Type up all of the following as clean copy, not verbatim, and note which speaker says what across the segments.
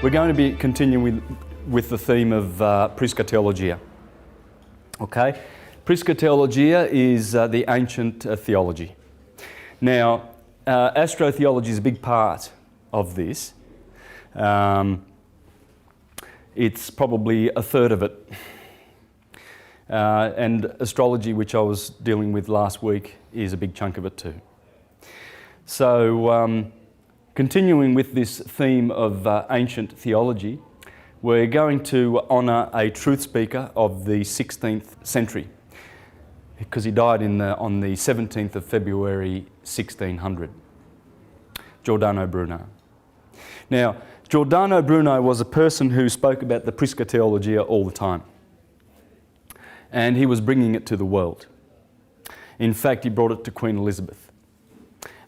Speaker 1: We're going to be continuing with the theme of PROSZÂ Theologia. Okay? PROSZÂ Theologia is the ancient theology. Now, Astrotheology is a big part of this. It's probably a third of it. And astrology, which I was dealing with last week, is a big chunk of it too. So, continuing with this theme of ancient theology, we're going to honour a truth speaker of the 16th century, because he died on the 17th of February 1600, Giordano Bruno. Now, Giordano Bruno was a person who spoke about the PROSZÂ Theologia all the time, and he was bringing it to the world. In fact, he brought it to Queen Elizabeth.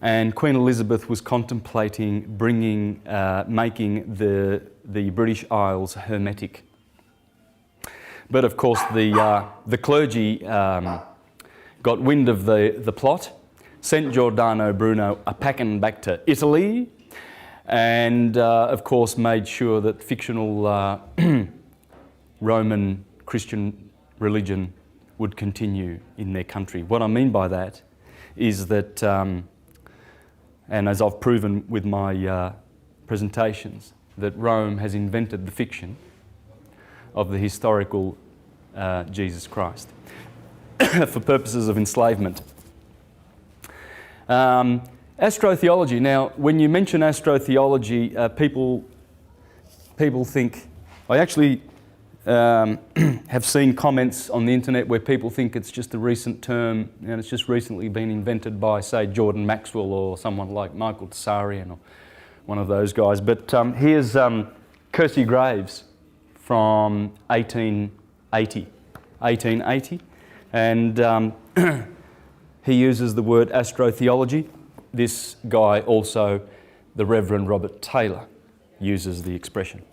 Speaker 1: And Queen Elizabeth was contemplating making the British Isles hermetic. But of course the clergy got wind of the plot, sent Giordano Bruno a packing back to Italy, and of course made sure that fictional Roman Christian religion would continue in their country. What I mean by that is that and as I've proven with my presentations, that Rome has invented the fiction of the historical Jesus Christ for purposes of enslavement. Astrotheology. Now, when you mention astrotheology, people think, I actually have seen comments on the internet where people think it's just a recent term and it's just recently been invented by, say, Jordan Maxwell or someone like Michael Tsarian or one of those guys. But here's Kersey Graves from 1880, and he uses the word astrotheology. This guy also, the Reverend Robert Taylor, uses the expression.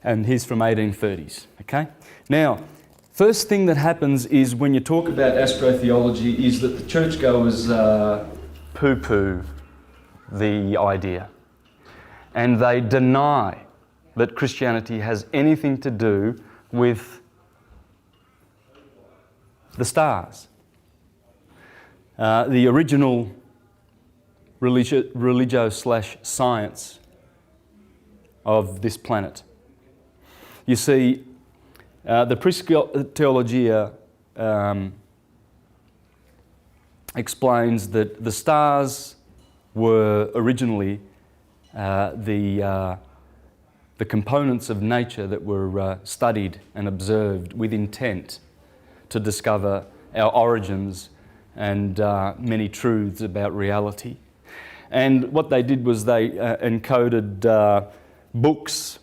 Speaker 1: And he's from 1830s, okay? Now, first thing that happens is when you talk about astrotheology is that the churchgoers poo-poo the idea. And they deny that Christianity has anything to do with the stars. The original religio/science of this planet. You see, the PROSZÂ Theologia explains that the stars were originally the components of nature that were studied and observed with intent to discover our origins and many truths about reality. And what they did was they encoded books,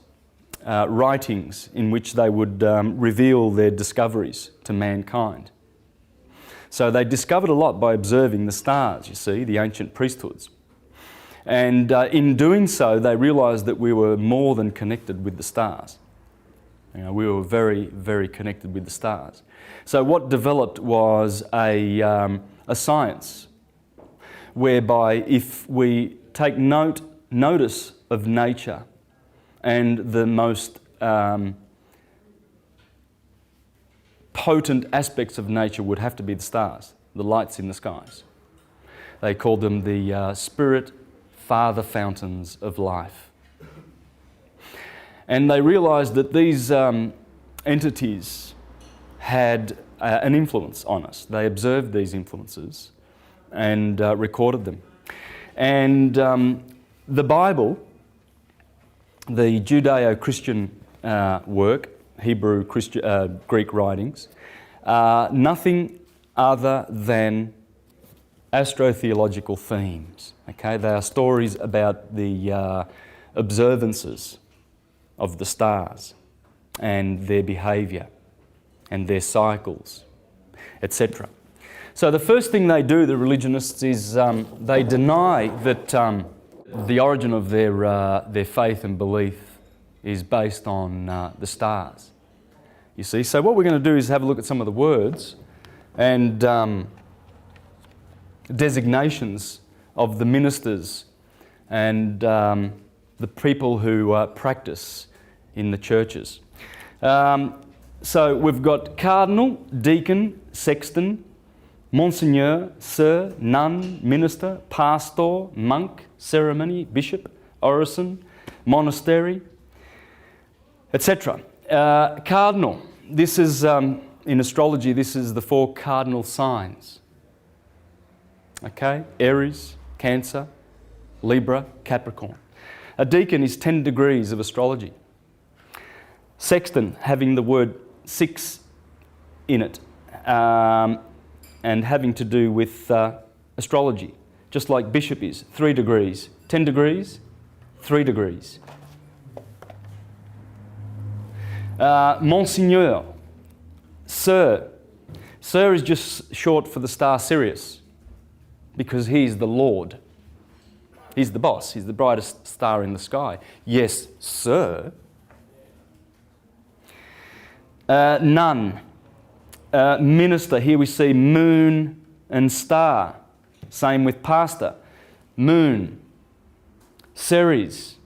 Speaker 1: writings in which they would reveal their discoveries to mankind. So they discovered a lot by observing the stars, you see, the ancient priesthoods. And in doing so, they realised that we were more than connected with the stars. You know, we were very, very connected with the stars. So what developed was a science whereby if we take notice of nature, and the most potent aspects of nature would have to be the stars, the lights in the skies. They called them the spirit father fountains of life. And they realised that these entities had an influence on us. They observed these influences and recorded them. And the Bible, the Judeo-Christian work, Hebrew, Greek writings, nothing other than astrotheological themes. Okay, they are stories about the observances of the stars and their behaviour and their cycles, etc. So the first thing they do, the religionists, is they deny that the origin of their faith and belief is based on the stars. You see, so what we're going to do is have a look at some of the words and designations of the ministers and the people who practice in the churches. So we've got cardinal, deacon, sexton, Monsignor, Sir, Nun, Minister, Pastor, Monk, Ceremony, Bishop, Orison, Monastery, etc. Cardinal, this is, in astrology, this is the 4 cardinal signs. Okay, Aries, Cancer, Libra, Capricorn. A deacon is 10 degrees of astrology. Sexton, having the word 6 in it, and having to do with astrology, just like bishop is, 3 degrees. 10 degrees, 3 degrees. Monsignor, Sir. Sir is just short for the star Sirius, because he's the Lord. He's the boss, he's the brightest star in the sky. Yes, sir. Nun. Minister, here we see moon and star. Same with pastor. Moon. Ceres.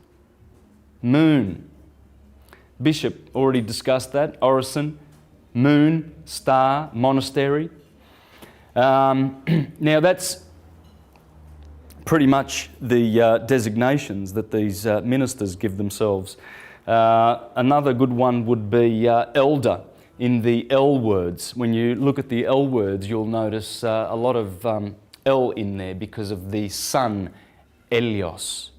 Speaker 1: Moon. Bishop, already discussed that. Orison. Moon, star, monastery. Now that's pretty much the designations that these ministers give themselves. Another good one would be elder. In the L words, when you look at the L words, you'll notice a lot of L in there because of the sun, Elios.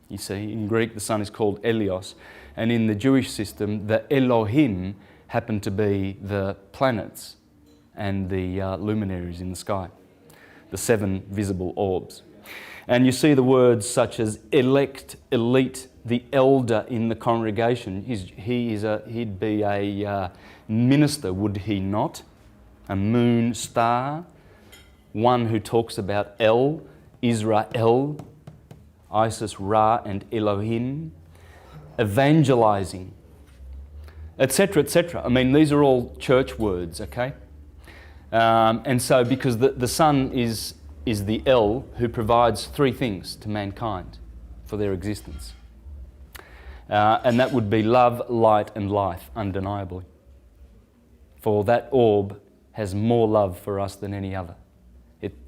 Speaker 1: You see, in Greek the sun is called Elios, and in the Jewish system, the Elohim happen to be the planets and the luminaries in the sky, the 7 visible orbs. And you see the words such as elect, elite, the elder in the congregation. He'd be a minister, would he not? A moon star, one who talks about El, Israel, Isis, Ra, and Elohim, evangelizing, etc., etc. I mean, these are all church words, okay? And so, because the sun is the El who provides 3 things to mankind for their existence. And that would be love, light, and life, undeniably. For that orb has more love for us than any other.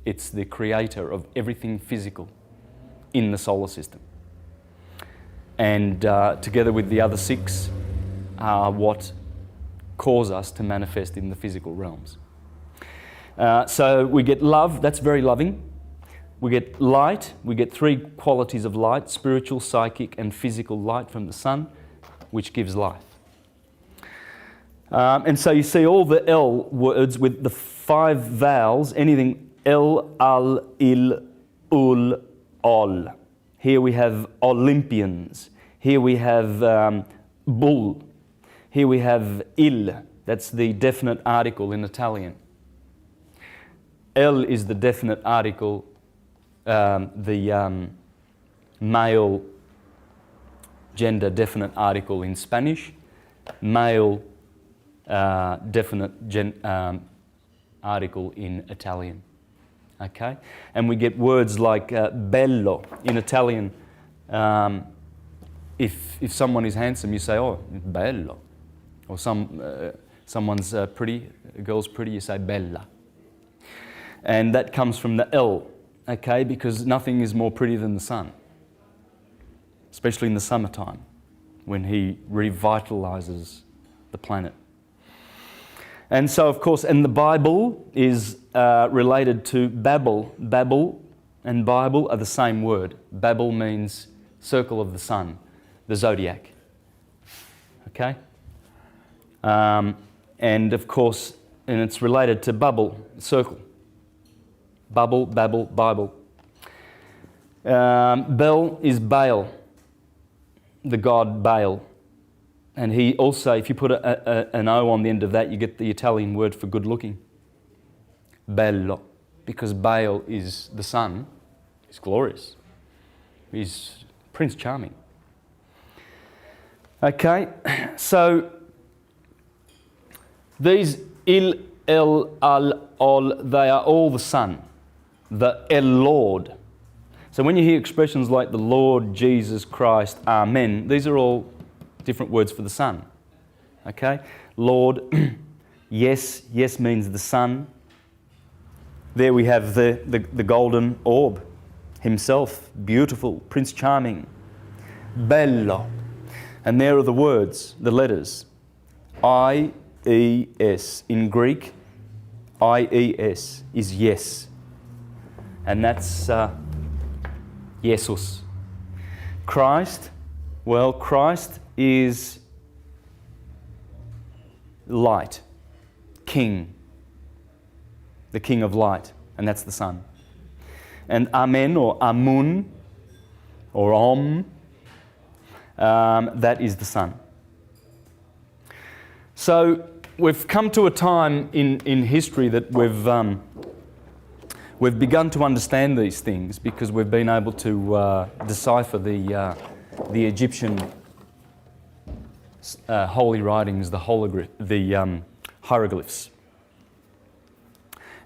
Speaker 1: It's the creator of everything physical in the solar system. And together with the other 6 are what cause us to manifest in the physical realms. So we get love, that's very loving. We get light, we get 3 qualities of light, spiritual, psychic, and physical light from the sun, which gives life. And so you see all the L words with the 5 vowels, anything El, Al, Il, Ul, Ol. Here we have Olympians. Here we have Bull. Here we have Il, that's the definite article in Italian. El is the definite article, the male gender definite article in Spanish, male definite article in Italian. Okay? And we get words like bello in Italian. If someone is handsome, you say, oh, bello. Or someone's pretty, a girl's pretty, you say bella. And that comes from the L, okay, because nothing is more pretty than the sun, especially in the summertime when he revitalizes the planet. And so, of course, and the Bible is related to Babel. Babel and Bible are the same word. Babel means circle of the sun, the zodiac, okay? And of course, and it's related to bubble, circle. Bubble, Babel, Bible. Bel is Baal, the god Baal. And he also, if you put an O on the end of that, you get the Italian word for good looking. Bello. Because Baal is the sun, he's glorious. He's Prince Charming. Okay, so these Il, El, Al, Ol, they are all the sun. The El Lord. So when you hear expressions like the Lord Jesus Christ, Amen, these are all different words for the sun. Okay? Lord, yes, yes means the sun. There we have the golden orb himself, beautiful, Prince Charming, bello. And there are the words, the letters, I-E-S. In Greek, I-E-S is yes. And that's Jesus. Christ, well, Christ is light, king, the king of light, and that's the sun. And Amen or Amun or Om, that is the sun. So we've come to a time in history that we've begun to understand these things because we've been able to decipher the Egyptian holy writings, the hieroglyphs.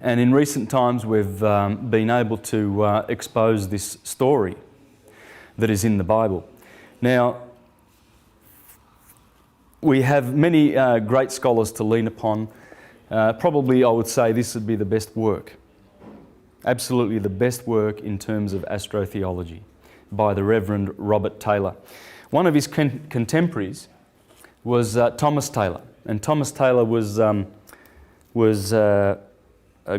Speaker 1: And in recent times we've been able to expose this story that is in the Bible. Now, we have many great scholars to lean upon. Probably I would say this would be the best work. Absolutely the best work in terms of astrotheology by the Reverend Robert Taylor. One of his contemporaries was Thomas Taylor. And Thomas Taylor was a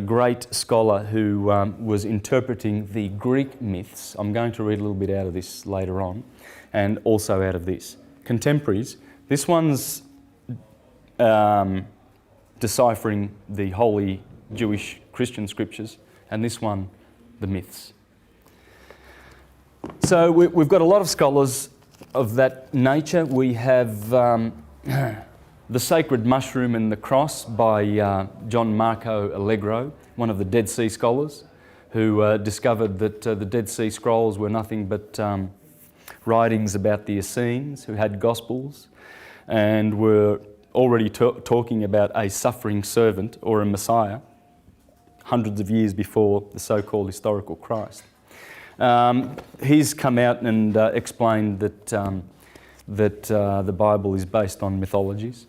Speaker 1: great scholar who was interpreting the Greek myths. I'm going to read a little bit out of this later on, and also out of this. Contemporaries, this one's deciphering the holy Jewish Christian scriptures, and this one, the myths. So we've got a lot of scholars of that nature. We have The Sacred Mushroom and the Cross by John Marco Allegro, one of the Dead Sea scholars, who discovered that the Dead Sea Scrolls were nothing but writings about the Essenes who had Gospels and were already talking about a suffering servant or a Messiah hundreds of years before the so-called historical Christ. He's come out and explained that the Bible is based on mythologies,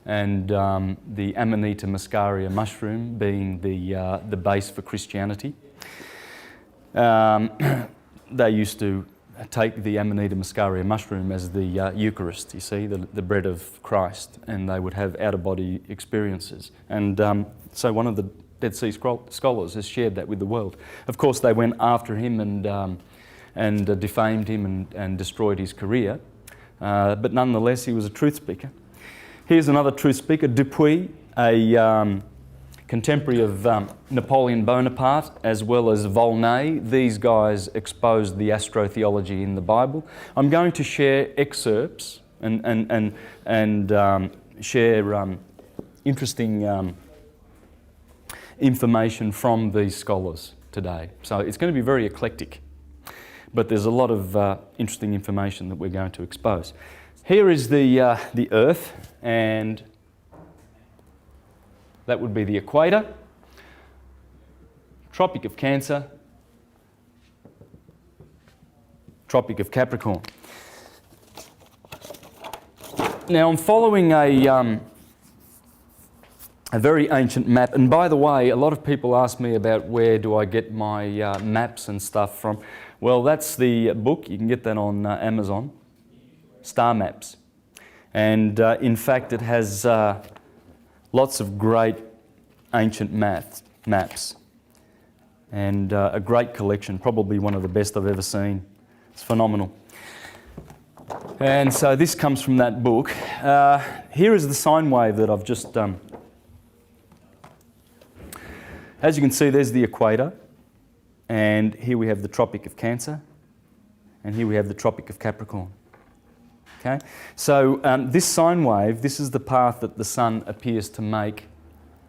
Speaker 1: and the Amanita muscaria mushroom being the base for Christianity. They used to take the Amanita muscaria mushroom as the Eucharist, you see, the bread of Christ, and they would have out-of-body experiences. And so one of the Dead Sea scholars has shared that with the world. Of course, they went after him and defamed him and destroyed his career, but nonetheless, he was a truth speaker. Here's another truth speaker, Dupuy, a contemporary of Napoleon Bonaparte, as well as Volney. These guys exposed the astrotheology in the Bible. I'm going to share excerpts and share interesting information from these scholars today. So it's going to be very eclectic, but there's a lot of interesting information that we're going to expose. Here is the Earth, and that would be the equator, Tropic of Cancer, Tropic of Capricorn. Now I'm following a very ancient map, and by the way, a lot of people ask me about where do I get my maps and stuff from. Well, that's the book. You can get that on Amazon, Star Maps. And in fact, it has lots of great ancient maps and a great collection, probably one of the best I've ever seen. It's phenomenal. And so this comes from that book. Here is the sine wave that I've just done. As you can see, there's the equator, and here we have the Tropic of Cancer, and here we have the Tropic of Capricorn. Okay? So this sine wave, this is the path that the sun appears to make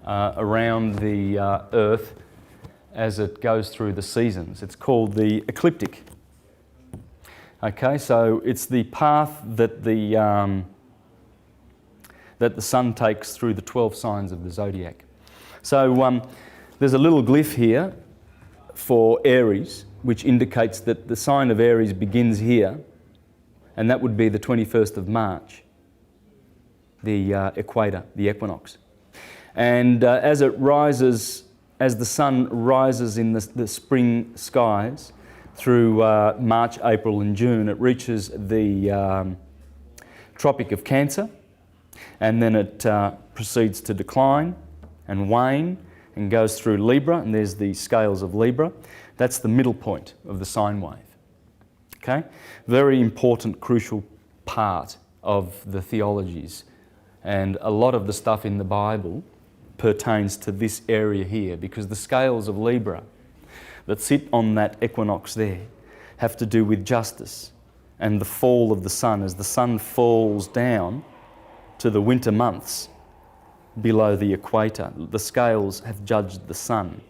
Speaker 1: around the Earth as it goes through the seasons. It's called the ecliptic. Okay, so it's the path that the sun takes through the 12 signs of the zodiac. So there's a little glyph here for Aries, which indicates that the sign of Aries begins here, and that would be the 21st of March, the equator, the equinox. And as it rises, as the sun rises in the spring skies through March, April and June, it reaches the Tropic of Cancer, and then it proceeds to decline and wane and goes through Libra, and there's the scales of Libra. That's the middle point of the sine wave. Okay? Very important, crucial part of the theologies. And a lot of the stuff in the Bible pertains to this area here, because the scales of Libra that sit on that equinox there have to do with justice and the fall of the sun. As the sun falls down to the winter months below the equator, the scales have judged the sun.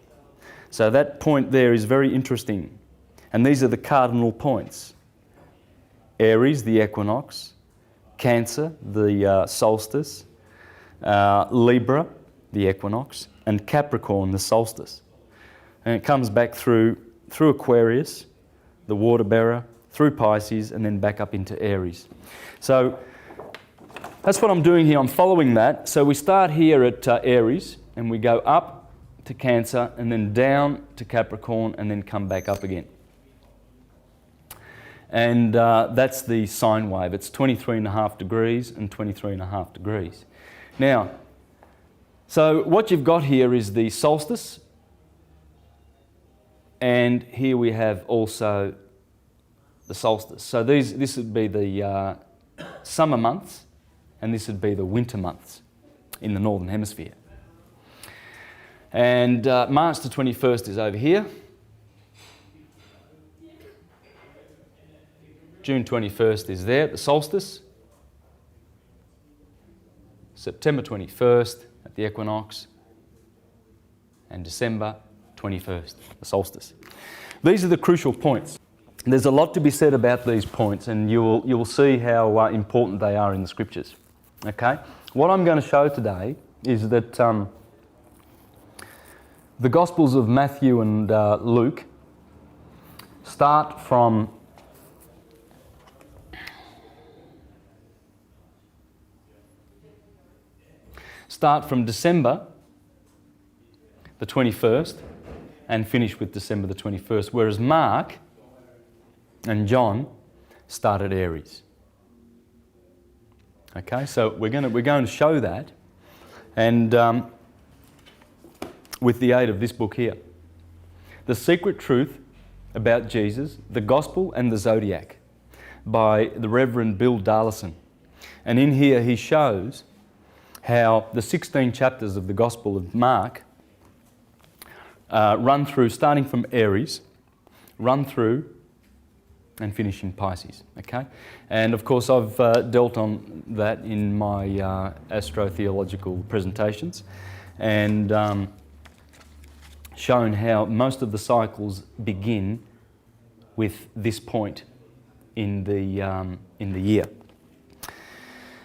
Speaker 1: So that point there is very interesting. And these are the cardinal points. Aries, the equinox; Cancer, the solstice; Libra, the equinox; and Capricorn, the solstice. And it comes back through Aquarius, the water bearer, through Pisces, and then back up into Aries. So that's what I'm doing here. I'm following that. So we start here at Aries, and we go up to Cancer, and then down to Capricorn, and then come back up again. And that's the sine wave. It's 23.5 degrees and 23.5 degrees. Now, so what you've got here is the solstice, and here we have also the solstice. So this would be the summer months, and this would be the winter months in the Northern Hemisphere. And March the 21st is over here. June 21st is there, the solstice. September 21st at the equinox. And December 21st, the solstice. These are the crucial points. There's a lot to be said about these points, and you'll see how important they are in the scriptures. Okay? What I'm going to show today is that the Gospels of Matthew and Luke start from December the 21st and finish with December the 21st, whereas Mark and John start at Aries. Okay, so we're going to show that, and with the aid of this book here, The Secret Truth About Jesus, the Gospel and the Zodiac, by the Reverend Bill Darlison. And in here he shows how the 16 chapters of the Gospel of Mark run through, starting from Aries, run through and finish in Pisces. Okay? And of course I've dealt on that in my astrotheological presentations, and shown how most of the cycles begin with this point in the year.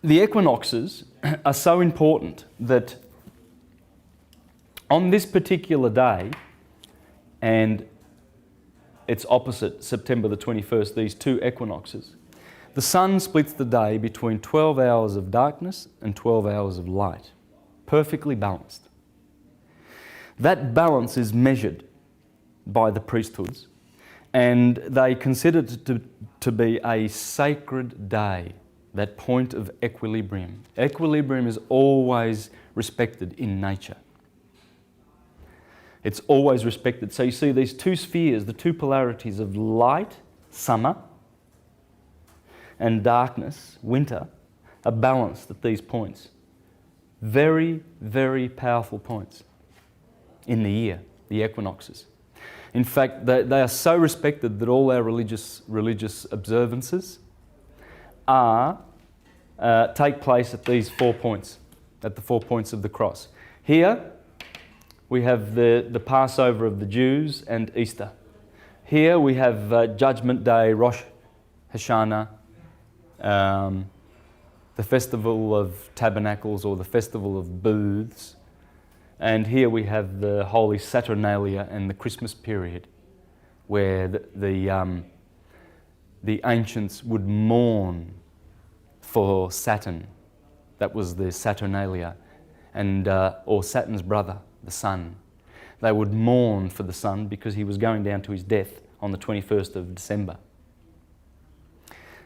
Speaker 1: The equinoxes are so important that on this particular day, and its opposite, September the 21st, these two equinoxes, the sun splits the day between 12 hours of darkness and 12 hours of light, perfectly balanced. That balance is measured by the priesthoods, and they consider it to be a sacred day, that point of equilibrium. Equilibrium is always respected in nature. It's always respected. So you see these two spheres, the two polarities of light, summer, and darkness, winter, are balanced at these points. Very, very powerful points in the year, the equinoxes. In fact, they are so respected that all our religious observances take place at these 4 points, at the 4 points of the cross. Here we have the Passover of the Jews and Easter. Here we have Judgment Day, Rosh Hashanah, the Festival of Tabernacles, or the Festival of Booths. And here we have the Holy Saturnalia and the Christmas period, where the ancients would mourn for Saturn. That was the Saturnalia, and or Saturn's brother, the sun. They would mourn for the sun because he was going down to his death on the 21st of December.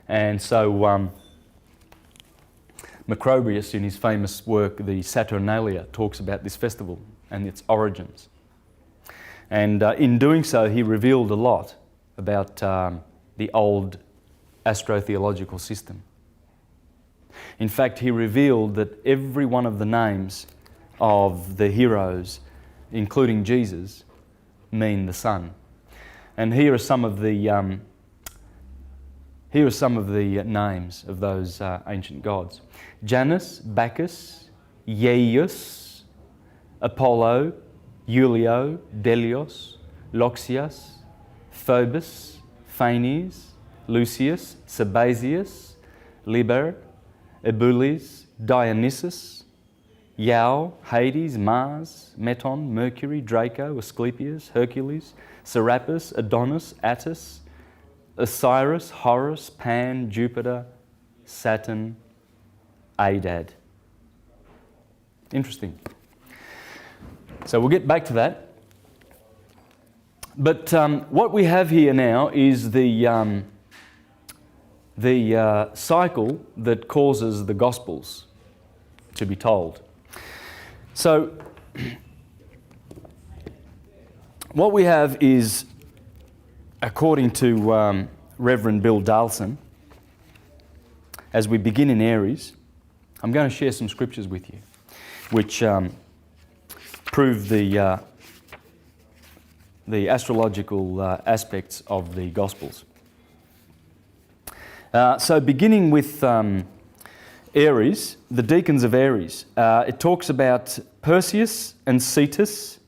Speaker 1: And so Macrobius, in his famous work, the Saturnalia, talks about this festival and its origins. And in doing so, he revealed a lot about the old astrotheological system. In fact, he revealed that every one of the names of the heroes, including Jesus, mean the sun. And here are some of the names of those ancient gods: Janus, Bacchus, Ieius, Apollo, Julio, Delios, Loxias, Phobos, Phanes, Lucius, Sabazius, Liber, Ebulis, Dionysus, Iao, Hades, Mars, Meton, Mercury, Draco, Asclepius, Hercules, Serapis, Adonis, Attis, Osiris, Horus, Pan, Jupiter, Saturn, Adad. Interesting. So we'll get back to that. But what we have here now is the cycle that causes the Gospels to be told. So what we have is, according to Reverend Bill Dalson, as we begin in Aries, I'm going to share some scriptures with you which prove the astrological aspects of the Gospels. So beginning with Aries, the deacons of Aries, it talks about Perseus and Cetus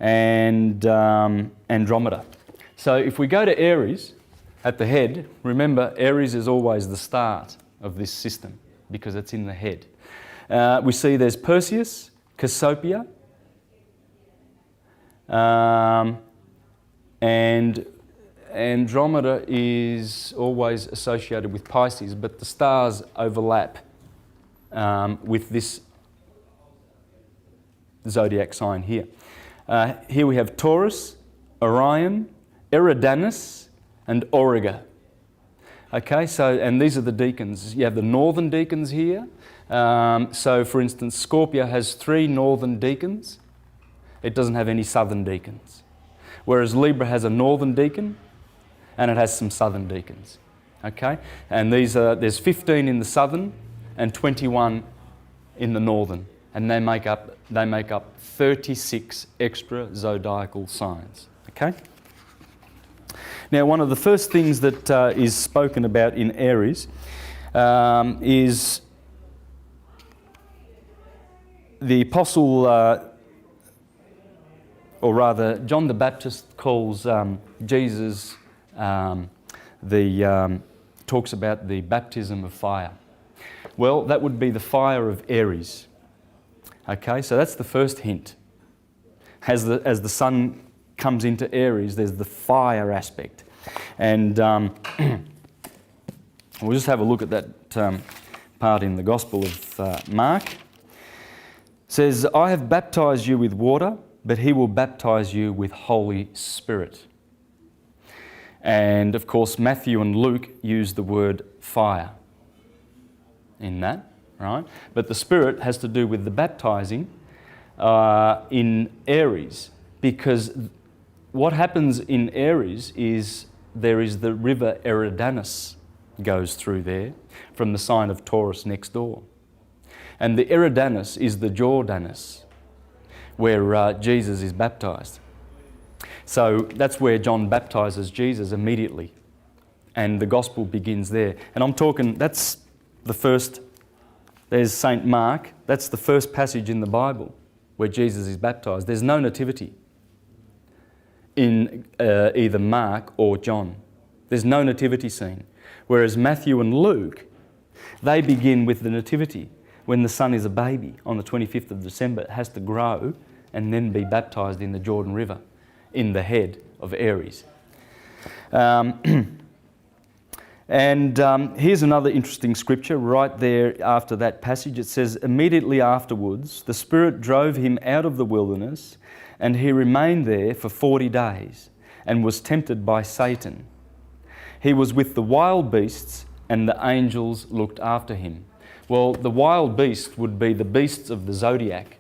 Speaker 1: and Andromeda. So if we go to Aries at the head, remember Aries is always the start of this system because it's in the head. We see there's Perseus, Cassiopeia, and Andromeda is always associated with Pisces, but the stars overlap with this zodiac sign here. Here we have Taurus, Orion, Eridanus, and Auriga. Okay, so, and these are the deacons. You have the northern deacons here. So, for instance, Scorpio has 3 northern deacons. It doesn't have any southern deacons. Whereas Libra has a northern deacon, and it has some southern deacons. Okay, and there's 15 in the southern and 21 in the northern, and they make up 36 extra zodiacal signs. Okay. Now, one of the first things that is spoken about in Aries is the apostle, or rather, John the Baptist calls Jesus. Talks about the baptism of fire. Well, that would be the fire of Aries. Okay, so that's the first hint. As the sun comes into Aries, there's the fire aspect. And we'll just have a look at that part in the Gospel of Mark. It says, I have baptized you with water, but he will baptize you with Holy Spirit. And of course, Matthew and Luke use the word fire in that, right? But the Spirit has to do with the baptizing in Aries, because what happens in Aries is there is the river Eridanus goes through there from the sign of Taurus next door. And the Eridanus is the Jordanus, where Jesus is baptized. So that's where John baptizes Jesus immediately. And the gospel begins there. And I'm talking, that's the first, there's St. Mark, that's the first passage in the Bible where Jesus is baptized. There's no nativity in either Mark or John. There's no nativity scene. Whereas Matthew and Luke, they begin with the nativity. When the son is a baby on the 25th of December, it has to grow and then be baptized in the Jordan River, in the head of Aries. And here's another interesting scripture right there after that passage. It says, immediately afterwards, the Spirit drove him out of the wilderness, and he remained there for 40 days and was tempted by Satan. He was with the wild beasts, and the angels looked after him. Well, the wild beast would be the beasts of the zodiac.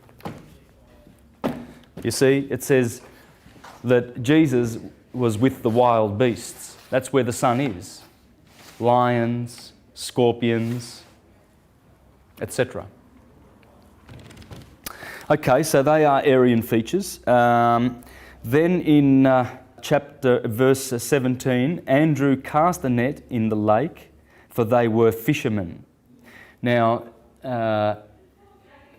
Speaker 1: You see, it says that Jesus was with the wild beasts. That's where the sun is. Lions, scorpions, etc. Okay, so they are Aryan features. Then in verse 17, Andrew cast a net in the lake, for they were fishermen. Now,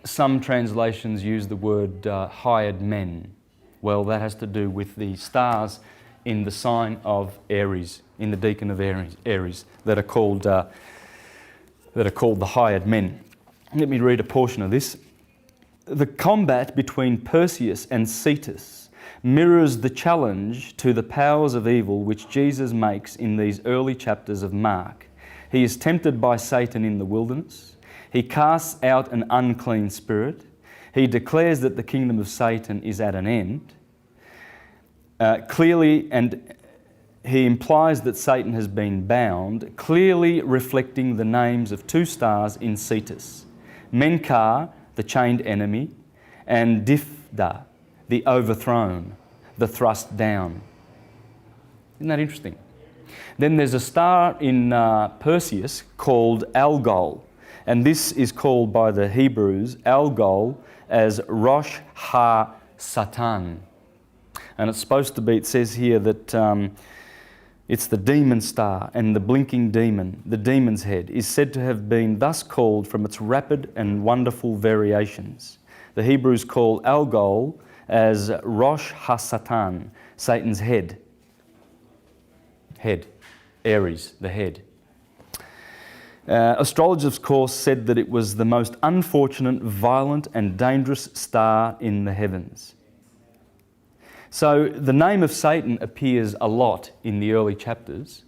Speaker 1: some translations use the word hired men. Well, that has to do with the stars in the sign of Aries, in the deacon of Aries, that are called the hired men. Let me read a portion of this. The combat between Perseus and Cetus mirrors the challenge to the powers of evil which Jesus makes in these early chapters of Mark. He is tempted by Satan in the wilderness. He casts out an unclean spirit. He declares that the kingdom of Satan is at an end. Clearly, and he implies that Satan has been bound, clearly reflecting the names of two stars in Cetus. Menkar, the chained enemy, and Difda, the overthrown, the thrust down. Isn't that interesting? Then there's a star in Perseus called Algol, and this is called by the Hebrews, Algol, as Rosh Ha-Satan. And it's supposed to be, it says here that it's the demon star, and the blinking demon, the demon's head, is said to have been thus called from its rapid and wonderful variations. The Hebrews call Algol as Rosh Ha-Satan, Satan's head. Head. Aries, the head. Astrologers, of course, said that it was the most unfortunate, violent and dangerous star in the heavens. So the name of Satan appears a lot in the early chapters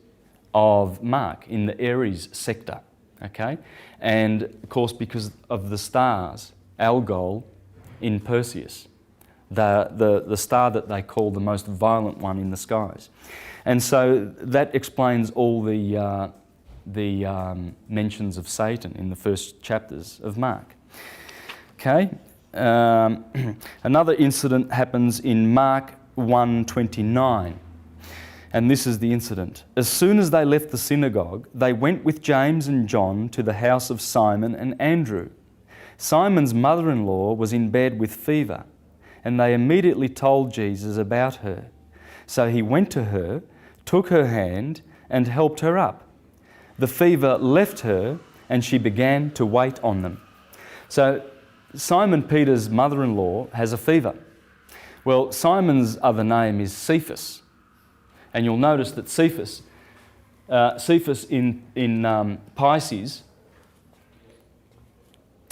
Speaker 1: of Mark, in the Aries sector, okay? And of course, because of the stars, Algol in Perseus, the star that they call the most violent one in the skies. And so that explains all the mentions of Satan in the first chapters of Mark. Okay. Another incident happens in Mark 1:29, and this is the incident. As soon as they left the synagogue, they went with James and John to the house of Simon and Andrew. Simon's mother-in-law was in bed with fever, and they immediately told Jesus about her. So he went to her, took her hand, and helped her up. The fever left her, and she began to wait on them. So Simon Peter's mother-in-law has a fever. Well, Simon's other name is Cephas, and you'll notice that Cephas in Pisces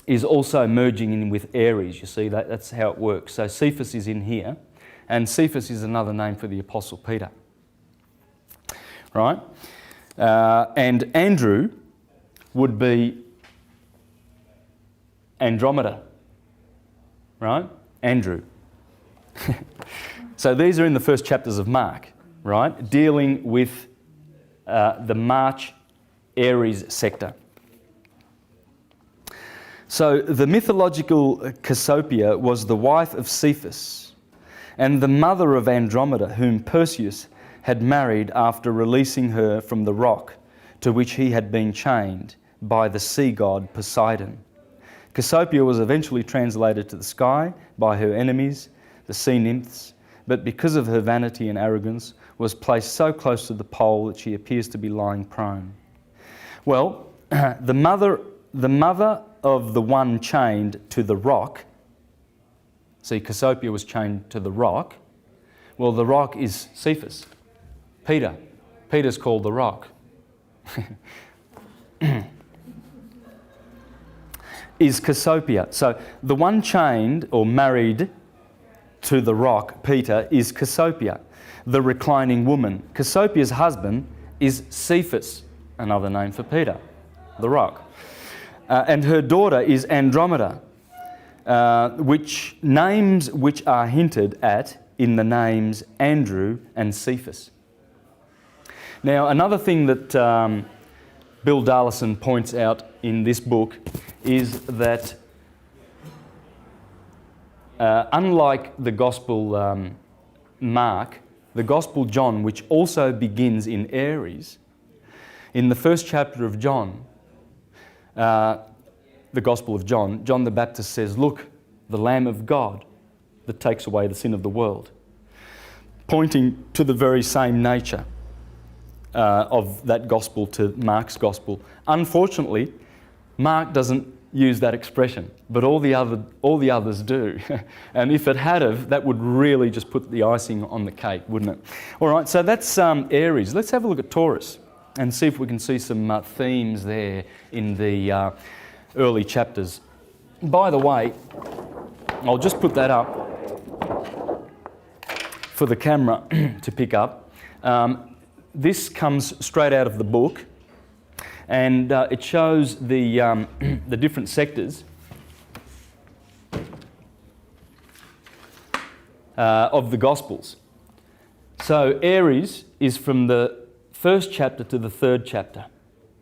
Speaker 1: is also merging in with Aries. You see, that's how it works. So Cephas is in here, and Cephas is another name for the Apostle Peter. Right? And Andrew would be Andromeda. Right? Andrew. So these are in the first chapters of Mark, right? Dealing with the March Aries sector. So the mythological Cassiopeia was the wife of Cephas and the mother of Andromeda, whom Perseus had married after releasing her from the rock to which he had been chained by the sea god Poseidon. Cassiopeia was eventually translated to the sky by her enemies, the sea nymphs, but because of her vanity and arrogance was placed so close to the pole that she appears to be lying prone. Well, the mother of the one chained to the rock, see, Cassiopeia was chained to the rock. Well, the rock is Cephas, Peter. Peter's called the rock. is Cassiopeia. So the one chained or married to the rock, Peter, is Cassiopeia, the reclining woman. Cassiopeia's husband is Cephas, another name for Peter, the rock. And her daughter is Andromeda, which are hinted at in the names Andrew and Cephas. Now, another thing that Bill Darlison points out in this book is that unlike the Gospel Mark, the Gospel John, which also begins in Aries, in the first chapter of John, the Gospel of John, John the Baptist says, "Look, the Lamb of God that takes away the sin of the world," pointing to the very same nature of that Gospel to Mark's Gospel. Unfortunately, Mark doesn't use that expression, but all the others do. And if it had of, that would really just put the icing on the cake, wouldn't it? All right, so that's Aries. Let's have a look at Taurus and see if we can see some themes there in the early chapters. By the way, I'll just put that up for the camera to pick up. This comes straight out of the book, and it shows the different sectors of the Gospels. So Aries is from the first chapter to the third chapter,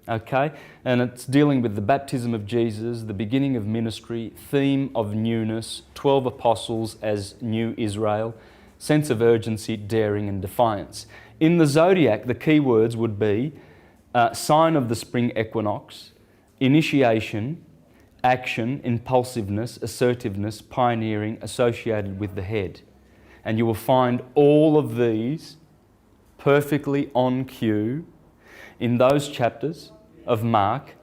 Speaker 1: okay? And it's dealing with the baptism of Jesus, the beginning of ministry, theme of newness, 12 apostles as new Israel, sense of urgency, daring and defiance. In the zodiac, the key words would be sign of the spring equinox, initiation, action, impulsiveness, assertiveness, pioneering associated with the head. And you will find all of these perfectly on cue in those chapters of Mark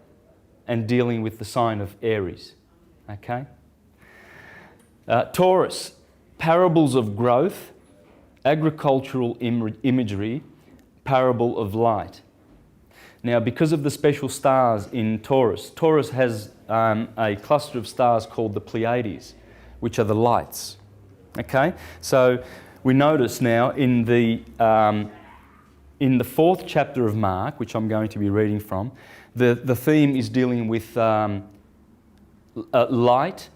Speaker 1: and dealing with the sign of Aries. Okay? Taurus, parables of growth, agricultural imagery, parable of light. Now, because of the special stars in Taurus, Taurus has a cluster of stars called the Pleiades, which are the lights. Okay? So we notice now in the fourth chapter of Mark, which I'm going to be reading from, the theme is dealing with light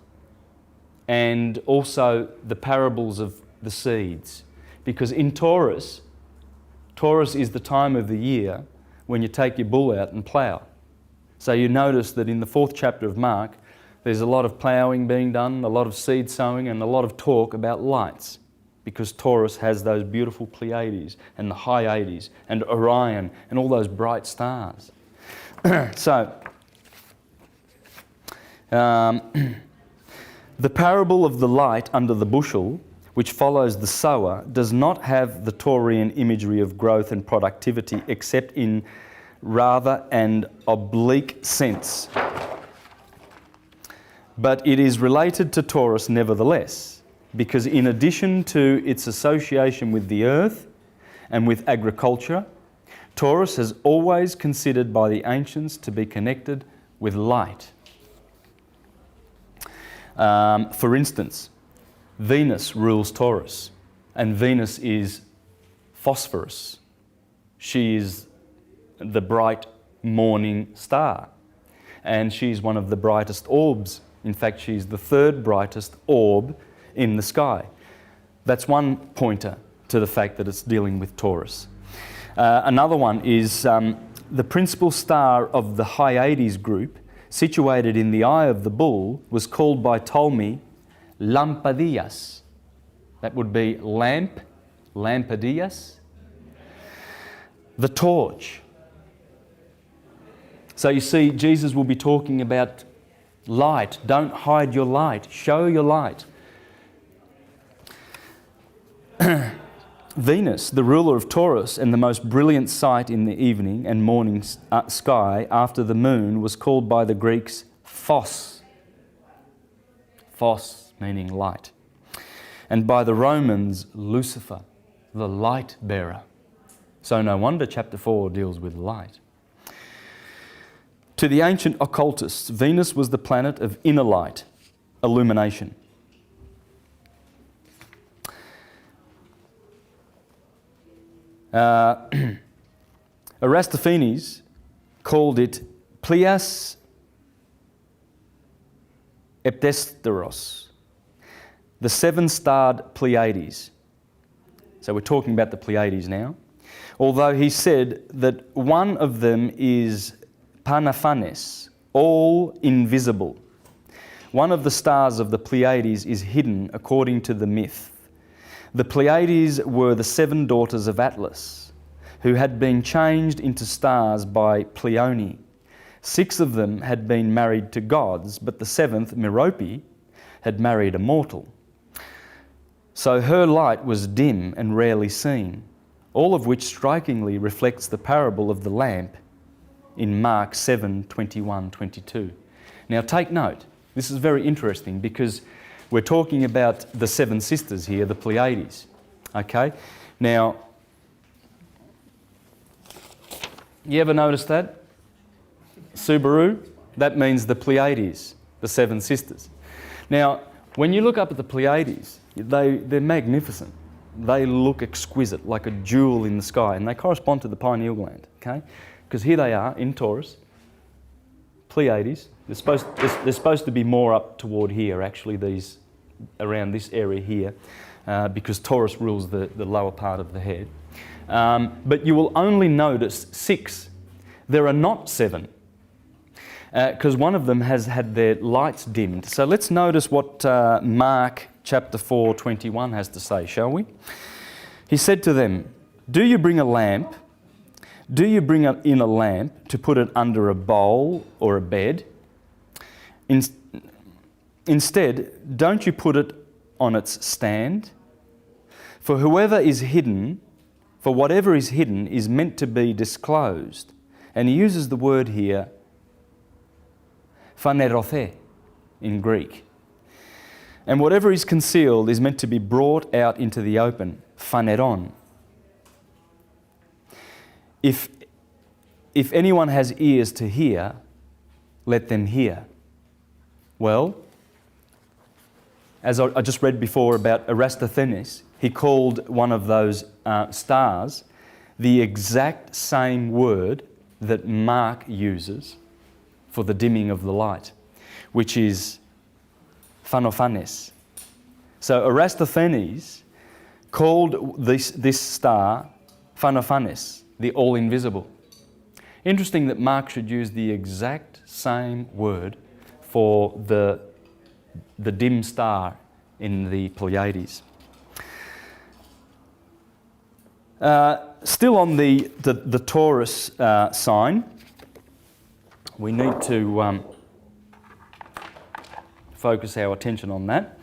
Speaker 1: and also the parables of the seeds. Because in Taurus is the time of the year when you take your bull out and plough. So you notice that in the fourth chapter of Mark, there's a lot of ploughing being done, a lot of seed sowing, and a lot of talk about lights, because Taurus has those beautiful Pleiades and the Hyades and Orion and all those bright stars. So, the parable of the light under the bushel, which follows the sower, does not have the Taurian imagery of growth and productivity, except in rather an oblique sense. But it is related to Taurus nevertheless, because in addition to its association with the earth and with agriculture, Taurus has always considered by the ancients to be connected with light. For instance, Venus rules Taurus, and Venus is phosphorus. She is the bright morning star, and she's one of the brightest orbs. In fact, she's the third brightest orb in the sky. That's one pointer to the fact that it's dealing with Taurus. Another one is the principal star of the Hyades group, situated in the eye of the bull, was called by Ptolemy Lampadillas. That would be lamp, lampadillas. The torch. So you see, Jesus will be talking about light. Don't hide your light. Show your light. Venus, the ruler of Taurus and the most brilliant sight in the evening and morning sky after the moon, was called by the Greeks Phos. Phos meaning light. And by the Romans, Lucifer, the light bearer. So no wonder chapter 4 deals with light. To the ancient occultists, Venus was the planet of inner light, illumination. Eratosthenes called it Pleias Eptesteros, the seven-starred Pleiades. So we're talking about the Pleiades now. Although he said that one of them is Panaphanes, all invisible. One of the stars of the Pleiades is hidden according to the myth. The Pleiades were the seven daughters of Atlas, who had been changed into stars by PEÄUNIE. 6 of them had been married to gods, but the 7th, Merope, had married a mortal. So her light was dim and rarely seen, all of which strikingly reflects the parable of the lamp in Mark 7:21-22. Now take note, this is very interesting because we're talking about the 7 sisters here, the Pleiades. Okay? Now, you ever notice that? Subaru, that means the Pleiades, the 7 sisters. Now, when you look up at the Pleiades, they're magnificent. They look exquisite, like a jewel in the sky, and they correspond to the pineal gland, okay? Because here they are in Taurus, Pleiades. They're supposed to be more up toward here, actually, these around this area here, because Taurus rules the lower part of the head. But you will only notice 6. There are not 7, because one of them has had their lights dimmed. So let's notice what Mark chapter 4:21 has to say, shall we? He said to them, "Do you bring a lamp? Do you bring in a lamp to put it under a bowl or a bed? Instead, don't you put it on its stand? For whatever is hidden is meant to be disclosed." And he uses the word here, phanerothe in Greek. And whatever is concealed is meant to be brought out into the open, phaneron. If anyone has ears to hear, let them hear. Well, as I just read before about Eratosthenes, he called one of those stars the exact same word that Mark uses for the dimming of the light, which is Phanophanes. So Eratosthenes called this star Phanophanes, the all-invisible. Interesting that Mark should use the exact same word for the dim star in the Pleiades. Still on the Taurus sign, we need to focus our attention on that.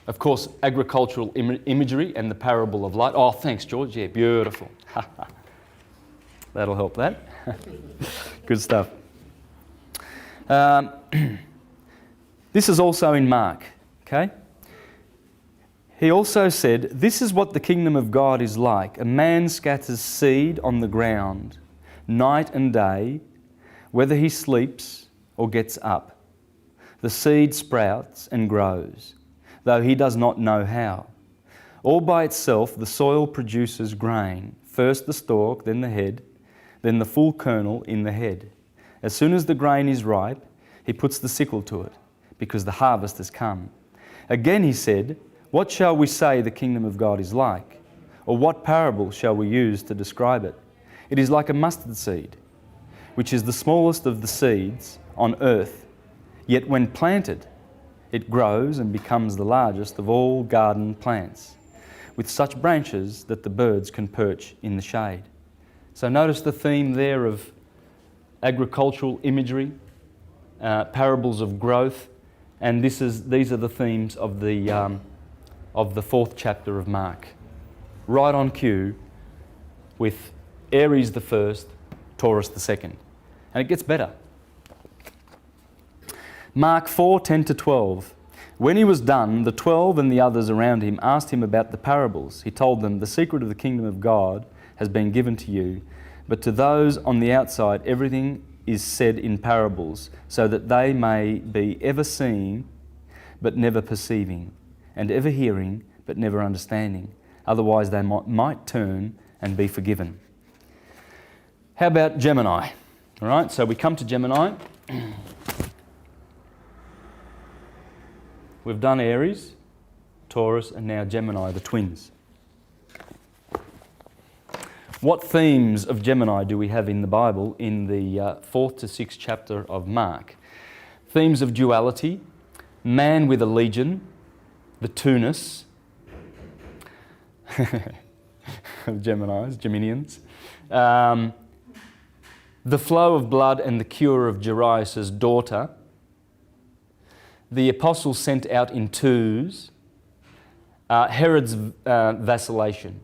Speaker 1: Of course, agricultural imagery and the parable of light. Oh, thanks, George. Yeah, beautiful. That'll help that. Good stuff. This is also in Mark, okay? He also said, "This is what the kingdom of God is like. A man scatters seed on the ground, night and day, whether he sleeps or gets up. The seed sprouts and grows, though he does not know how. All by itself the soil produces grain, first the stalk, then the head, then the full kernel in the head. As soon as the grain is ripe, he puts the sickle to it, because the harvest has come. Again he said, what shall we say the kingdom of God is like? Or what parable shall we use to describe it? It is like a mustard seed, which is the smallest of the seeds on earth. Yet when planted, it grows and becomes the largest of all garden plants, with such branches that the birds can perch in the shade." So notice the theme there of agricultural imagery, parables of growth, and these are the themes of the 4th chapter of Mark. Right on cue with Aries the first, Taurus the second. And it gets better. Mark 4:10-12. When he was done, the 12 and the others around him asked him about the parables. He told them, "The secret of the kingdom of God has been given to you, but to those on the outside everything is said in parables, so that they may be ever seeing but never perceiving, and ever hearing but never understanding. otherwise they might turn and be forgiven. How about Gemini? All right, so we come to Gemini. We've done Aries, Taurus, and now Gemini, the twins. What themes of Gemini do we have in the Bible in the 4th to 6th chapter of Mark? Themes of duality, man with a legion, the two-ness of Geminis, Geminians, the flow of blood and the cure of Jairus' daughter, the apostles sent out in twos, Herod's vacillation.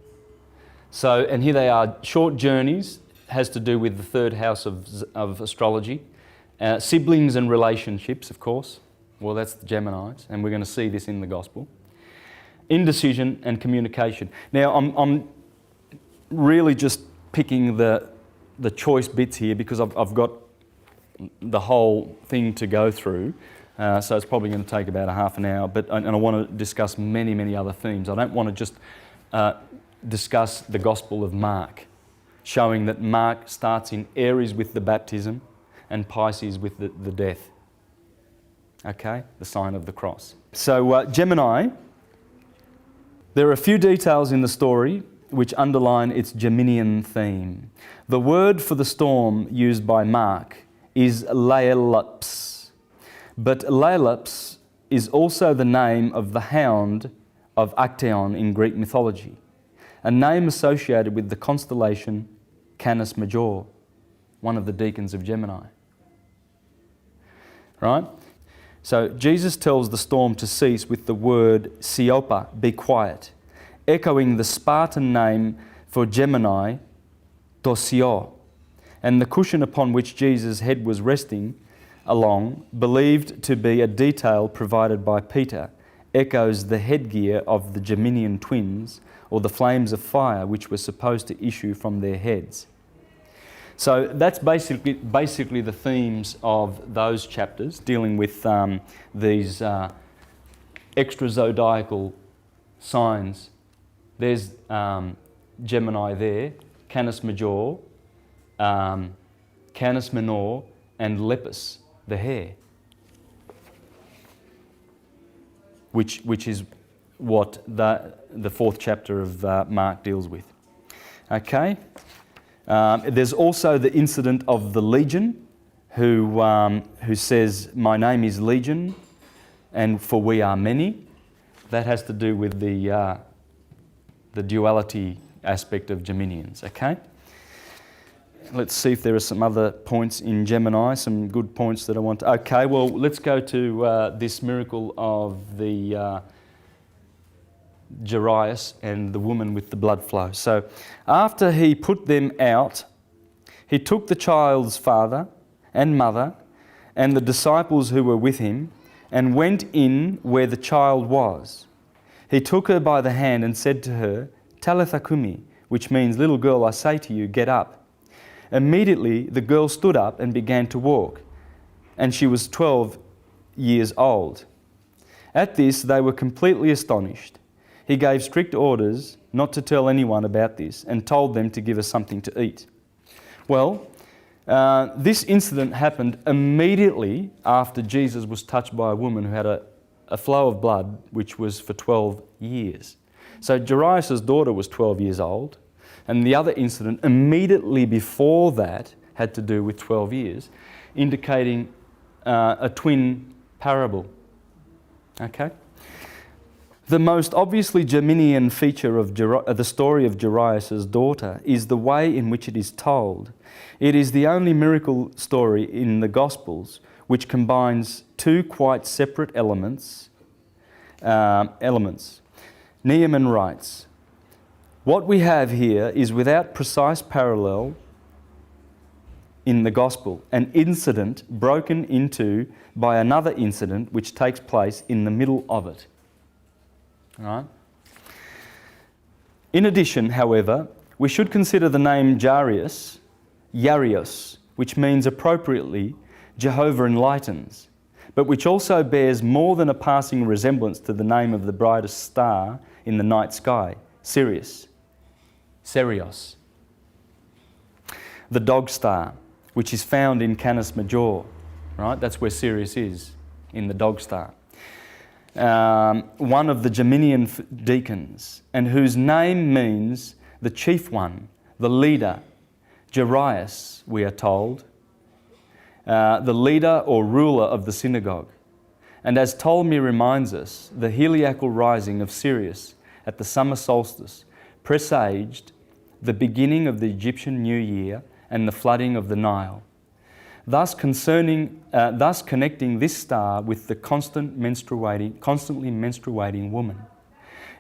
Speaker 1: So, and here they are, short journeys, has to do with the third house of astrology. Siblings and relationships, of course. Well, that's the Geminis, and we're going to see this in the Gospel. Indecision and communication. Now, I'm really just picking the choice bits here because I've got the whole thing to go through. So it's probably going to take about a half an hour, and I want to discuss many, many other themes. I don't want to just discuss the Gospel of Mark, showing that Mark starts in Aries with the baptism and Pisces with the death. Okay, the sign of the cross. So Gemini, there are a few details in the story which underline its Geminian theme. The word for the storm used by Mark is Laelaps, but Laelaps is also the name of the hound of Actaeon in Greek mythology, a name associated with the constellation Canis Major, one of the deacons of Gemini. Right? So Jesus tells the storm to cease with the word Siopa, be quiet, echoing the Spartan name for Gemini, Tosio, and the cushion upon which Jesus' head was resting along, believed to be a detail provided by Peter, echoes the headgear of the Geminian twins, or the flames of fire which were supposed to issue from their heads. So that's basically the themes of those chapters, dealing with these extra zodiacal signs. There's Gemini there, Canis Major, Canis Minor, and Lepus, the hare, which is what the 4th chapter of Mark deals with. Okay. There's also the incident of the legion, who says, "My name is Legion, and for we are many." That has to do with the duality aspect of Geminians. Okay. Let's see if there are some other points in Gemini, some good points that I want to... Okay, well, let's go to this miracle of the Jairus and the woman with the blood flow. So, after he put them out, he took the child's father and mother and the disciples who were with him and went in where the child was. He took her by the hand and said to her, "Talitha kumi," which means, "Little girl, I say to you, get up." Immediately the girl stood up and began to walk, and she was 12 years old. At this they were completely astonished. He gave strict orders not to tell anyone about this and told them to give her something to eat. Well, this incident happened immediately after Jesus was touched by a woman who had a flow of blood which was for 12 years. So Jairus' daughter was 12 years old, and the other incident immediately before that had to do with 12 years, indicating a twin parable. Okay? The most obviously Geminian feature of the story of Jairus' daughter is the way in which it is told. It is the only miracle story in the Gospels which combines two quite separate elements. Neiman writes, "What we have here is without precise parallel in the Gospel, an incident broken into by another incident which takes place in the middle of it." All right? In addition, however, we should consider the name Jarius, which means appropriately Jehovah enlightens, but which also bears more than a passing resemblance to the name of the brightest star in the night sky, Sirius, Serios. The dog star, which is found in Canis Major, right? That's where Sirius is, in the dog star. One of the Geminian deacons, and whose name means the chief one, the leader, Jairus, we are told, the leader or ruler of the synagogue. And as Ptolemy reminds us, the heliacal rising of Sirius at the summer solstice presaged the beginning of the Egyptian New Year and the flooding of the Nile, thus connecting this star with the constantly menstruating woman.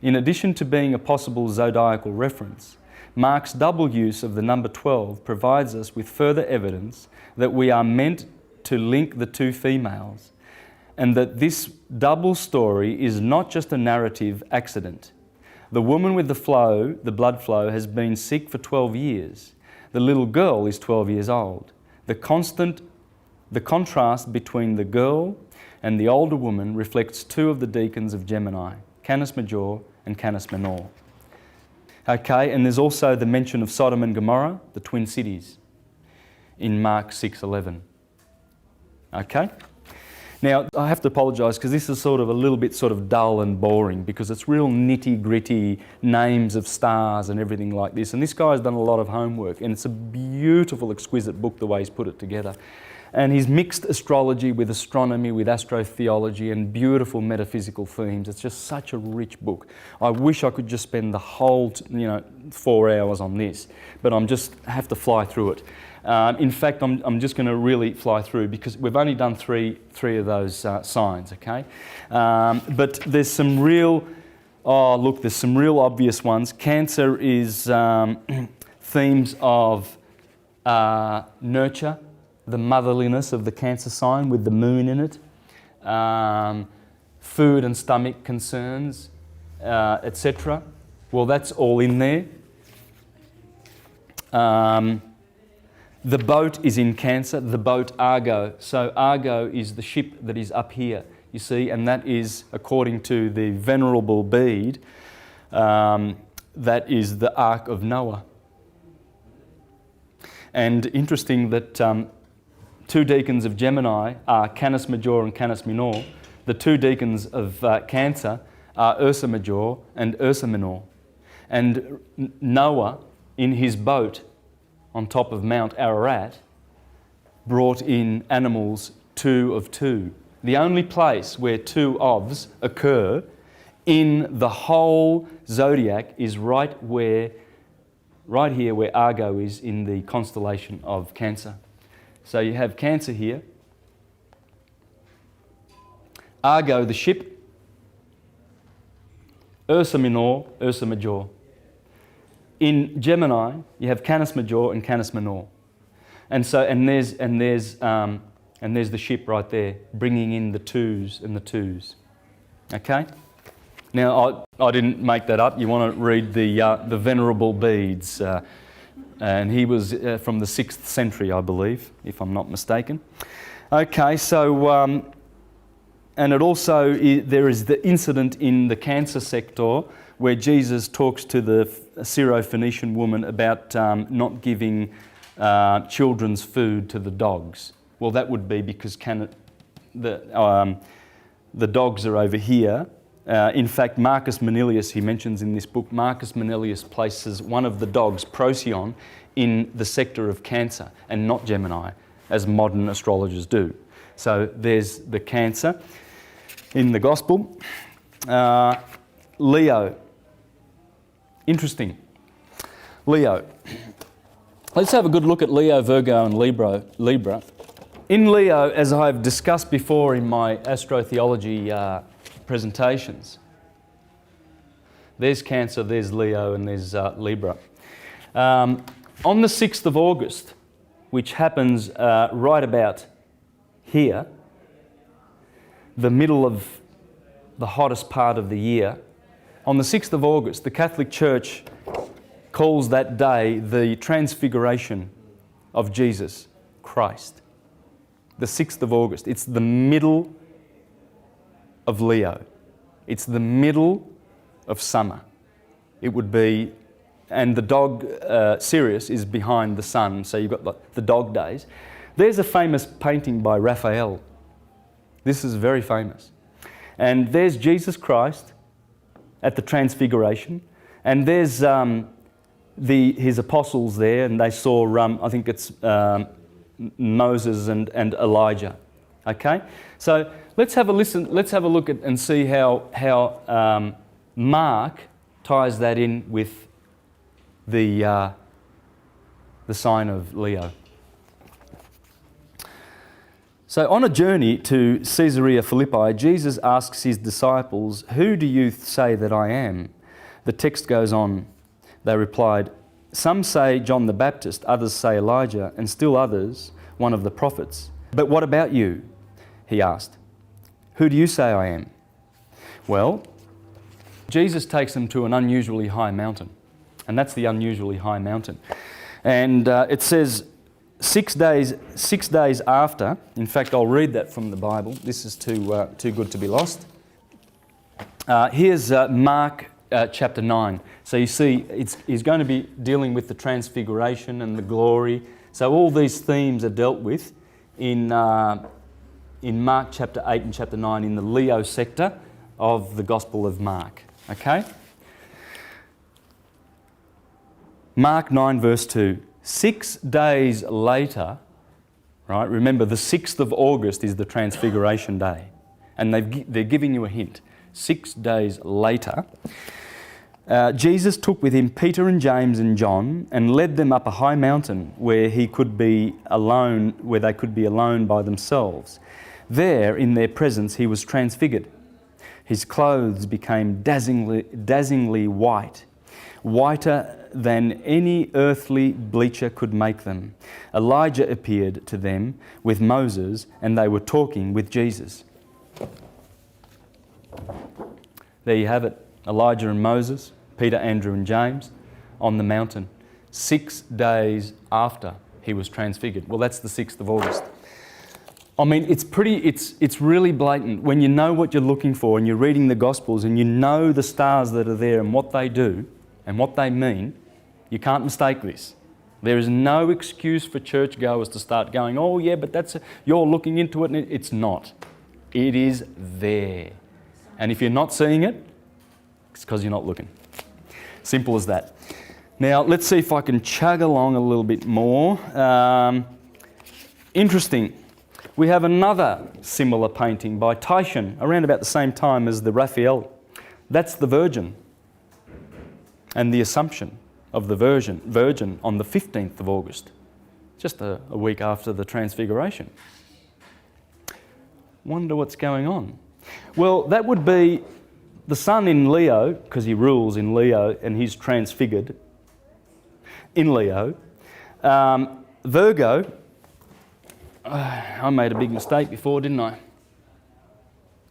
Speaker 1: In addition to being a possible zodiacal reference, Mark's double use of the number 12 provides us with further evidence that we are meant to link the two females, and that this double story is not just a narrative accident. The woman with the blood flow, has been sick for 12 years. The little girl is 12 years old. The contrast between the girl and the older woman reflects two of the deacons of Gemini, Canis Major and Canis Minor. Okay, and there's also the mention of Sodom and Gomorrah, the twin cities, in Mark 6:11. Okay? Now, I have to apologise because this is sort of a little bit sort of dull and boring because it's real nitty-gritty names of stars and everything like this. And this guy's done a lot of homework, and it's a beautiful, exquisite book the way he's put it together. And he's mixed astrology with astronomy, with astrotheology, and beautiful metaphysical themes. It's just such a rich book. I wish I could just spend the whole, 4 hours on this, but I have to fly through it. In fact, I'm just going to really fly through because we've only done three of those signs, okay? But there's some real, there's some real obvious ones. Cancer is themes of nurture, the motherliness of the Cancer sign with the moon in it, food and stomach concerns, etc. Well, that's all in there. The boat is in Cancer, the boat Argo. So Argo is the ship that is up here, you see, and that is, according to the Venerable Bede, that is the Ark of Noah. And interesting that two deacons of Gemini are Canis Major and Canis Minor. The two deacons of Cancer are Ursa Major and Ursa Minor. And Noah, in his boat on top of Mount Ararat, brought in animals 2 of 2. The only place where 2 ofs occur in the whole zodiac is right here where Argo is in the constellation of Cancer. So you have Cancer here, Argo the ship, Ursa Minor, Ursa Major. In Gemini, you have Canis Major and Canis Minor, and there's the ship right there, bringing in the 2s and the 2s. Okay. Now I didn't make that up. You want to read the Venerable Bedes, and he was from the 6th century, I believe, if I'm not mistaken. Okay, so and it also there is the incident in the Cancer sector where Jesus talks to the Syro-Phoenician woman about not giving children's food to the dogs. Well, that would be because the dogs are over here. In fact, Marcus Manilius, he mentions in this book, Marcus Manilius places one of the dogs, Procyon, in the sector of Cancer and not Gemini, as modern astrologers do. So there's the Cancer in the Gospel. Leo. Interesting. Leo. Let's have a good look at Leo, Virgo and Libra. In Leo, as I've discussed before in my Astrotheology presentations, there's Cancer, there's Leo and there's Libra. On the 6th of August, which happens right about here, the middle of the hottest part of the year, on the 6th of August, the Catholic Church calls that day the Transfiguration of Jesus Christ. The 6th of August. It's the middle of Leo. It's the middle of summer. it would be, and the dog, Sirius, is behind the sun, so you've got the dog days. There's a famous painting by Raphael. This is very famous. And there's Jesus Christ at the Transfiguration, and there's his apostles there, and they saw, I think it's Moses and Elijah. Okay? So let's have a listen, let's have a look at and see how Mark ties that in with the sign of Leo. So on a journey to Caesarea Philippi, Jesus asks his disciples, "Who do you say that I am?" The text goes on. They replied, "Some say John the Baptist, others say Elijah, and still others, one of the prophets. But what about you?" he asked. "Who do you say I am?" Well, Jesus takes them to an unusually high mountain, and that's the unusually high mountain. And it says 6 days after, in fact I'll read that from the Bible, this is too good to be lost. Here's Mark chapter 9. So you see, he's going to be dealing with the transfiguration and the glory. So all these themes are dealt with in Mark chapter 8 and chapter 9 in the Leo sector of the Gospel of Mark. Okay? Mark 9 verse 2. 6 days later, right? Remember, the 6th of August is the Transfiguration Day. And they're giving you a hint. 6 days later, Jesus took with him Peter and James and John and led them up a high mountain where they could be alone by themselves. There, in their presence, he was transfigured. His clothes became dazzlingly white, whiter than any earthly bleacher could make them. Elijah appeared to them with Moses, and they were talking with Jesus. There you have it. Elijah and Moses, Peter, Andrew and James on the mountain 6 days after he was transfigured. Well, that's the 6th of August. I mean, it's really blatant. When you know what you're looking for and you're reading the Gospels and you know the stars that are there and what they do and what they mean, you can't mistake this. There is no excuse for churchgoers to start going, "Oh yeah, but you're looking into it," and it's not. It is there. And if you're not seeing it, it's because you're not looking. Simple as that. Now, let's see if I can chug along a little bit more. Interesting. We have another similar painting by Titian around about the same time as the Raphael. That's the Virgin and the Assumption of the Virgin on the 15th of August, just a week after the Transfiguration. Wonder what's going on. Well, that would be the sun in Leo, because he rules in Leo and he's transfigured in Leo. Virgo, I made a big mistake before, didn't I?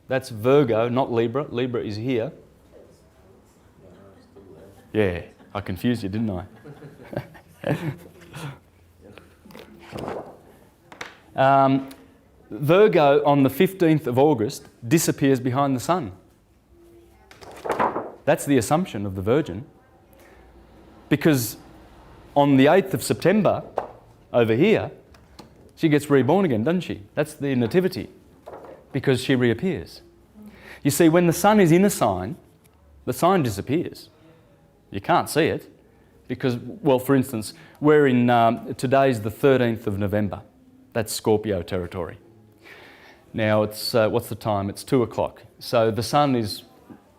Speaker 1: That's Virgo, not Libra. Libra is here. Yeah, I confused you, didn't I? Virgo on the 15th of August disappears behind the sun. That's the Assumption of the Virgin. Because on the 8th of September, over here, she gets reborn again, doesn't she? That's the Nativity, because she reappears. You see, when the sun is in a sign, the sign disappears. You can't see it because, well, for instance, we're in, today's the 13th of November. That's Scorpio territory. Now it's, what's the time? It's 2 o'clock. So the sun is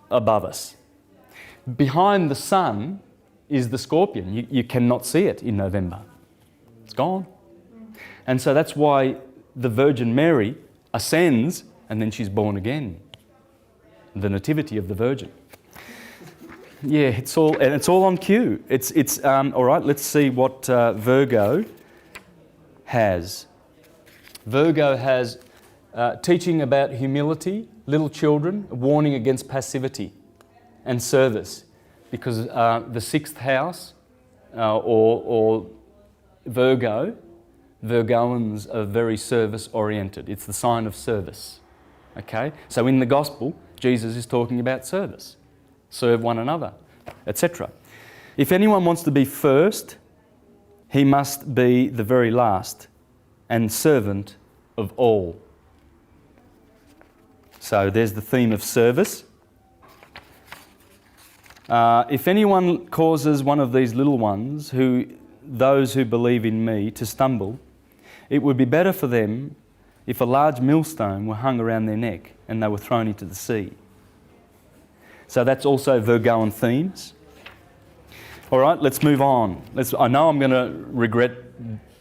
Speaker 1: above us. Behind the sun is the Scorpion. You cannot see it in November. It's gone. And so that's why the Virgin Mary ascends and then she's born again. The Nativity of the Virgin. Yeah, it's all on cue. All right, let's see what Virgo has. Virgo has teaching about humility, little children, a warning against passivity and service, because the 6th house or Virgo, Virgoans are very service-oriented. It's the sign of service. Okay, so in the Gospel, Jesus is talking about service. Serve one another. etc. If anyone wants to be first, he must be the very last and servant of all. So there's the theme of service. If anyone causes one of these little ones, those who believe in me, to stumble, it would be better for them if a large millstone were hung around their neck and they were thrown into the sea. So that's also Virgoan themes. All right, let's move on. I know I'm going to regret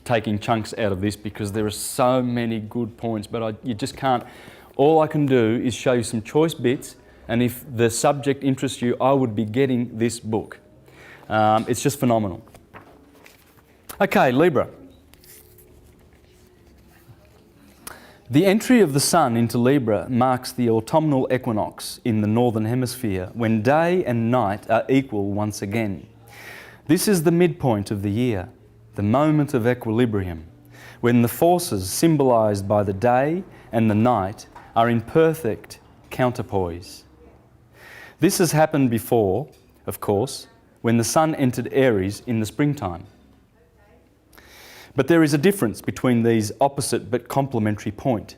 Speaker 1: taking chunks out of this because there are so many good points, but you just can't. All I can do is show you some choice bits, and if the subject interests you, I would be getting this book. It's just phenomenal. Okay, Libra. The entry of the Sun into Libra marks the autumnal equinox in the Northern Hemisphere, when day and night are equal once again. This is the midpoint of the year, the moment of equilibrium, when the forces symbolised by the day and the night are in perfect counterpoise. This has happened before, of course, when the Sun entered Aries in the springtime. But there is a difference between these opposite but complementary points.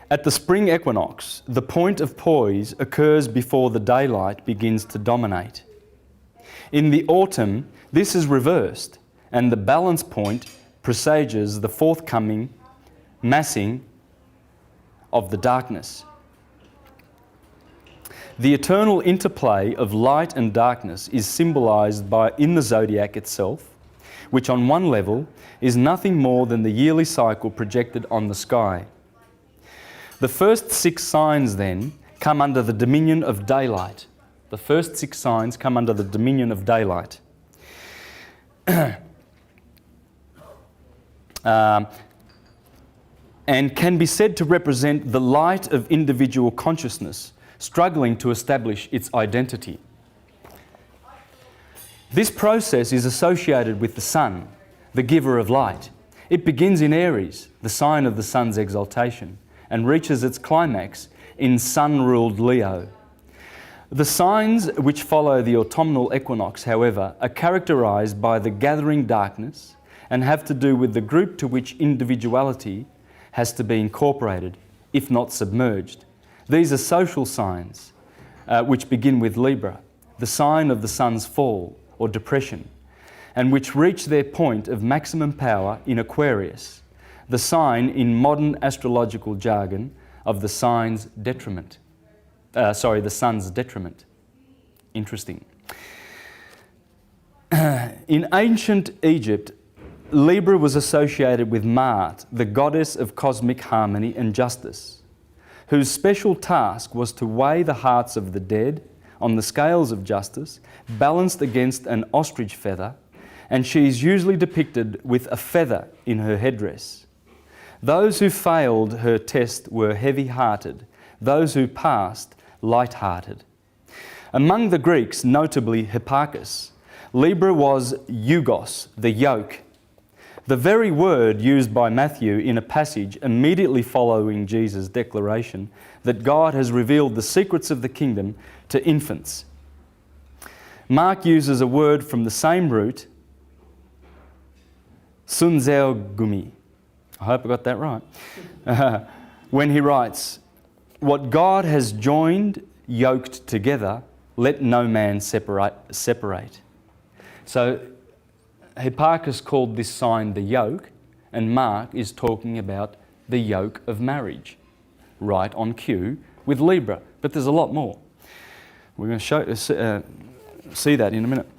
Speaker 1: At the spring equinox, the point of poise occurs before the daylight begins to dominate. In the autumn, this is reversed, and the balance point presages the forthcoming massing of the darkness. The eternal interplay of light and darkness is symbolised in the zodiac itself, which on one level is nothing more than the yearly cycle projected on the sky. The first 6 signs then come under the dominion of daylight. The first 6 signs come under the dominion of daylight. And can be said to represent the light of individual consciousness struggling to establish its identity. This process is associated with the Sun, the giver of light. It begins in Aries, the sign of the Sun's exaltation, and reaches its climax in Sun-ruled Leo. The signs which follow the autumnal equinox, however, are characterised by the gathering darkness and have to do with the group to which individuality has to be incorporated, if not submerged. These are social signs, which begin with Libra, the sign of the Sun's fall or depression, and which reach their point of maximum power in Aquarius, the sign in modern astrological jargon of the Sun's detriment. The Sun's detriment. Interesting. In ancient Egypt, Libra was associated with Ma'at, the goddess of cosmic harmony and justice, whose special task was to weigh the hearts of the dead on the scales of justice, balanced against an ostrich feather, and she is usually depicted with a feather in her headdress. Those who failed her test were heavy-hearted, those who passed, light-hearted. Among the Greeks, notably Hipparchus, Libra was eugos, the yoke. The very word used by Matthew in a passage immediately following Jesus' declaration that God has revealed the secrets of the kingdom to infants. Mark uses a word from the same root, sunzeogumi. I hope I got that right. When he writes, "What God has joined, yoked together, let no man separate." So Hipparchus called this sign the yoke, and Mark is talking about the yoke of marriage, right on cue with Libra. But there's a lot more. We're going to see that in a minute.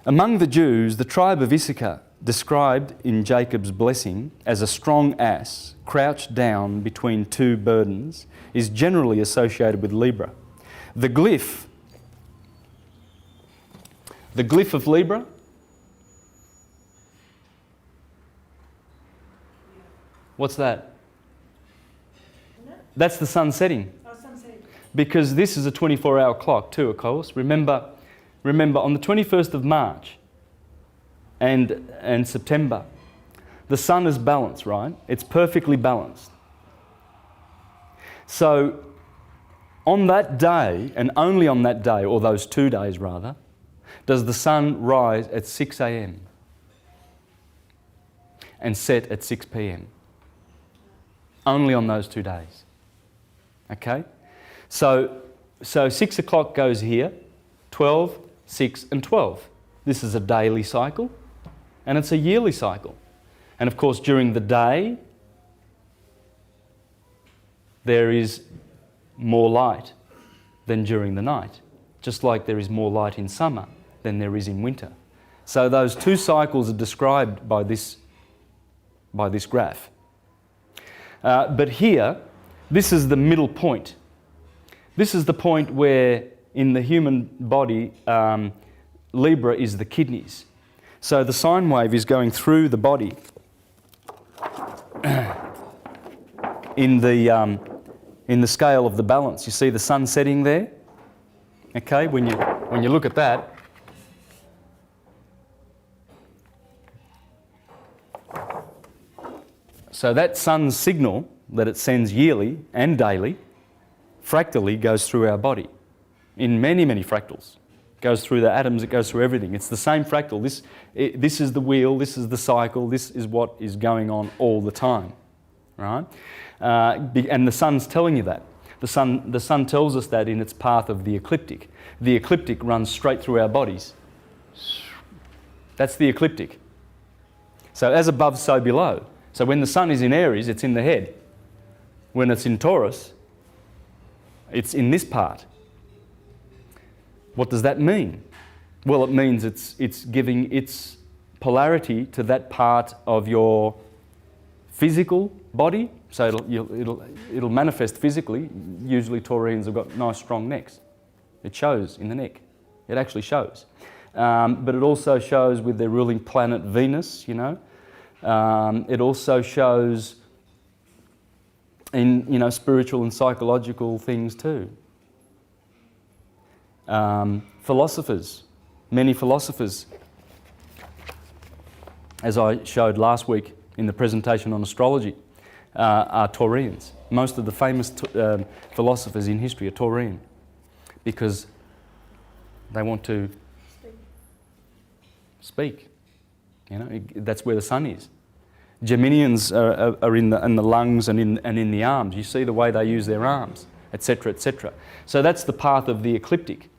Speaker 1: Among the Jews, the tribe of Issachar, described in Jacob's blessing as a strong ass crouched down between 2 burdens, is generally associated with Libra. The glyph of Libra, what's that? That's the sun setting.
Speaker 2: Oh, sun setting.
Speaker 1: Because this is a 24-hour clock too, of course. Remember on the 21st of March and September, the sun is balanced, right? It's perfectly balanced. So On that day, and only on that day, or those 2 days rather, does the sun rise at 6 a.m. and set at 6 p.m. Only on those 2 days. Okay? So 6 o'clock goes here, 12, 6 and 12. This is a daily cycle and it's a yearly cycle. And of course during the day there is more light than during the night, just like there is more light in summer than there is in winter. So those 2 cycles are described by this graph. But here, this is the middle point. This is the point where in the human body, Libra is the kidneys. So the sine wave is going through the body in the scale of the balance. You see the sun setting there? Okay, when you look at that, so that sun's signal that it sends yearly and daily, fractally goes through our body in many, many fractals. It goes through the atoms, it goes through everything. It's the same fractal. This is the wheel, this is the cycle, this is what is going on all the time, right? And the sun's telling you that. The sun tells us that in its path of the ecliptic. The ecliptic runs straight through our bodies. That's the ecliptic. So as above, so below. So when the sun is in Aries, it's in the head. When it's in Taurus, it's in this part. What does that mean? Well, it means it's giving its polarity to that part of your physical body. So it'll manifest physically. Usually Taurians have got nice strong necks. It shows in the neck. It actually shows. But it also shows with their ruling planet Venus, you know. It also shows in, you know, spiritual and psychological things too. Philosophers, many philosophers, as I showed last week in the presentation on astrology, are Taurians. Most of the famous philosophers in history are Taurian because they want to speak. You know, that's where the sun is. Geminians are in the lungs and in the arms. You see the way they use their arms, etc., etc. So that's the path of the ecliptic,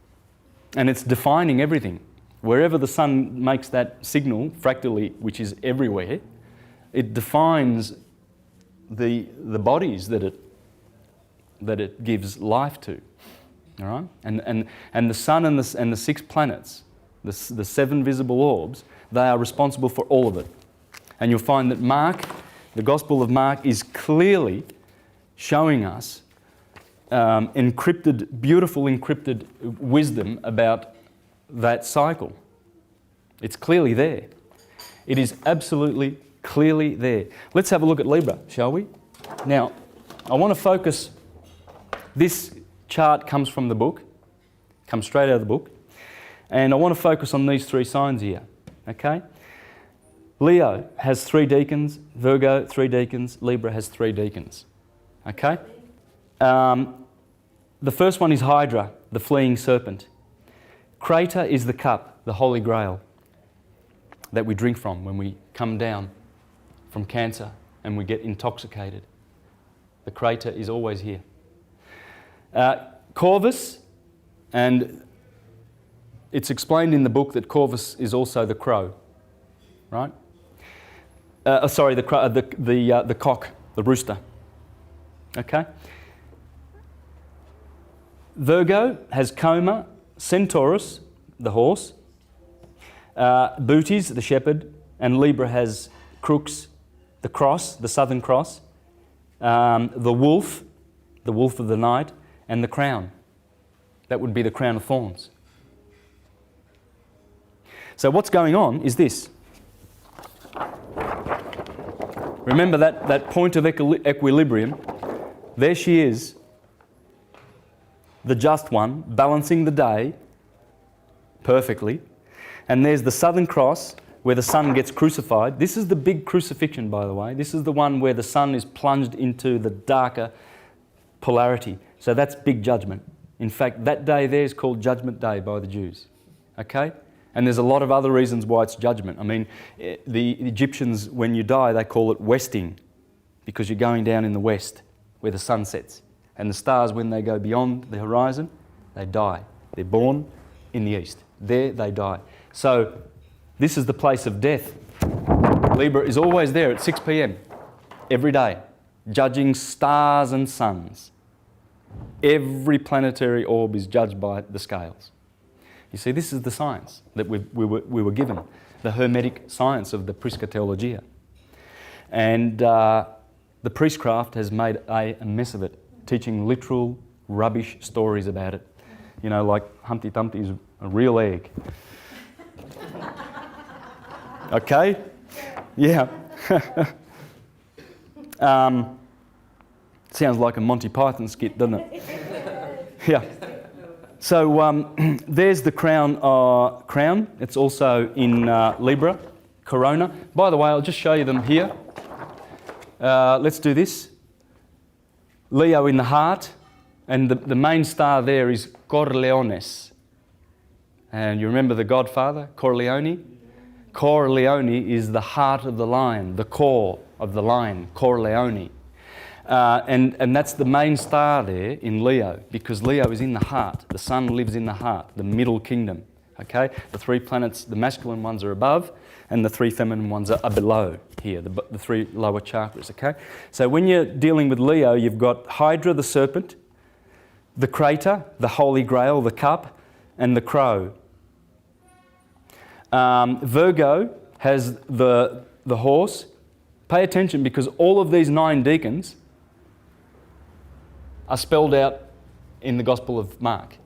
Speaker 1: and it's defining everything. Wherever the sun makes that signal fractally, which is everywhere, it defines the bodies that it gives life to. All right, and the sun and the 6 planets, the 7 visible orbs, they are responsible for all of it. And you'll find that Mark, the Gospel of Mark, is clearly showing us beautiful encrypted wisdom about that cycle. It's clearly there. It is absolutely clearly there. Let's have a look at Libra, shall we? Now, I want to focus. This chart comes from the book, comes straight out of the book, and I want to focus on these 3 signs here. Okay? Leo has 3 deacons, Virgo 3 deacons, Libra has 3 deacons. Okay? The first one is Hydra, the fleeing serpent. Crater is the cup, the Holy Grail, that we drink from when we come down from Cancer and we get intoxicated. The crater is always here. Corvus, and it's explained in the book that Corvus is also the crow, right? Sorry, the cock, the rooster. Okay. Virgo has Coma, Centaurus, the horse, Bootes, the shepherd, and Libra has Crux, the cross, the Southern Cross, the wolf of the night, and the crown. That would be the crown of thorns. So what's going on is this. Remember that point of equilibrium. There she is, the just one, balancing the day perfectly. And there's the Southern Cross, where the sun gets crucified. This is the big crucifixion, by the way. This is the one where the sun is plunged into the darker polarity. So that's big judgment. In fact, that day there is called Judgment Day by the Jews. Okay? And there's a lot of other reasons why it's judgment. I mean, the Egyptians, when you die, they call it westing, because you're going down in the west where the sun sets. And the stars, when they go beyond the horizon, they die. They're born in the east. There they die. So this is the place of death. Libra is always there at 6 p.m. every day, judging stars and suns. Every planetary orb is judged by the scales. You see, this is the science that we were given, the Hermetic science of the Prisca Theologia. And the priestcraft has made a mess of it, teaching literal rubbish stories about it. You know, like Humpty Dumpty is a real egg. Okay? Yeah. Sounds like a Monty Python skit, doesn't it? Yeah. So there's the crown. It's also in Libra, corona. By the way, I'll just show you them here. Let's do this. Leo in the heart, and the main star there is Corleones. And you remember the Godfather, Corleone? Corleone is the heart of the lion, the core of the lion, Corleone. And that's the main star there in Leo, because Leo is in the heart. The sun lives in the heart, the middle kingdom. Okay? The three planets, the masculine ones are above, and the three feminine ones are below here, the three lower chakras. Okay? So when you're dealing with Leo, you've got Hydra, the serpent, the crater, the Holy Grail, the cup, and the crow. Virgo has the horse. Pay attention, because all of these 9 deacons are spelled out in the Gospel of Mark,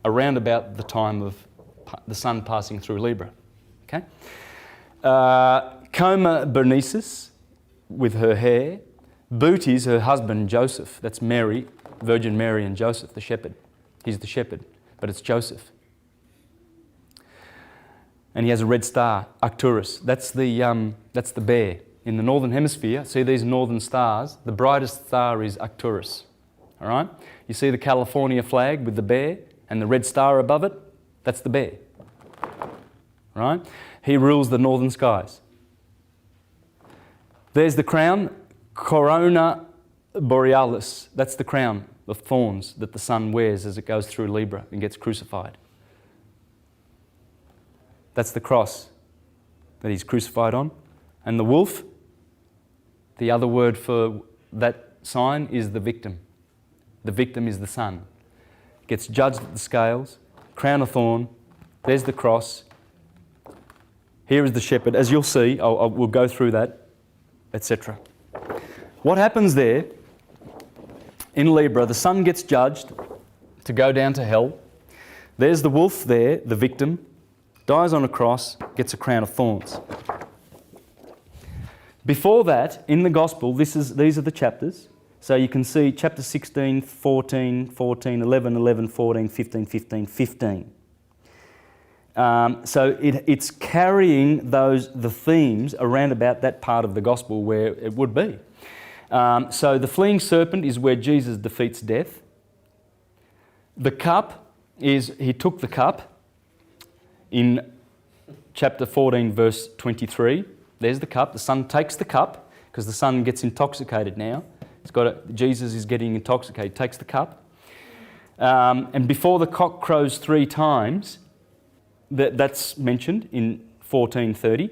Speaker 1: around about the time of the sun passing through Libra. Okay? Coma Bernices, with her hair. Bootes, her husband Joseph. That's Mary, Virgin Mary, and Joseph, the shepherd. He's the shepherd, but it's Joseph. And he has a red star, Arcturus. That's the bear. In the northern hemisphere, see these northern stars? The brightest star is Arcturus. All right? You see the California flag with the bear and the red star above it? That's the bear. Right? He rules the northern skies. There's the crown, Corona Borealis. That's the crown of thorns that the sun wears as it goes through Libra and gets crucified. That's the cross that he's crucified on. And the wolf, the other word for that sign is the victim. The victim is the sun. Gets judged at the scales, crown of thorn, there's the cross. Here is the shepherd. As you'll see, we'll go through that, etc. What happens there in Libra, the sun gets judged to go down to hell. There's the wolf there, the victim, dies on a cross, gets a crown of thorns. Before that, in the Gospel, these are the chapters. So you can see chapter 16, 14, 14, 11, 11, 14, 15, 15, 15. So it's carrying the themes around about that part of the Gospel where it would be. So the fleeing serpent is where Jesus defeats death. The cup is, he took the cup in chapter 14, verse 23. There's the cup. The sun takes the cup because the sun gets intoxicated now. Jesus is getting intoxicated, takes the cup. And before the cock crows 3 times, that's mentioned in 14:30.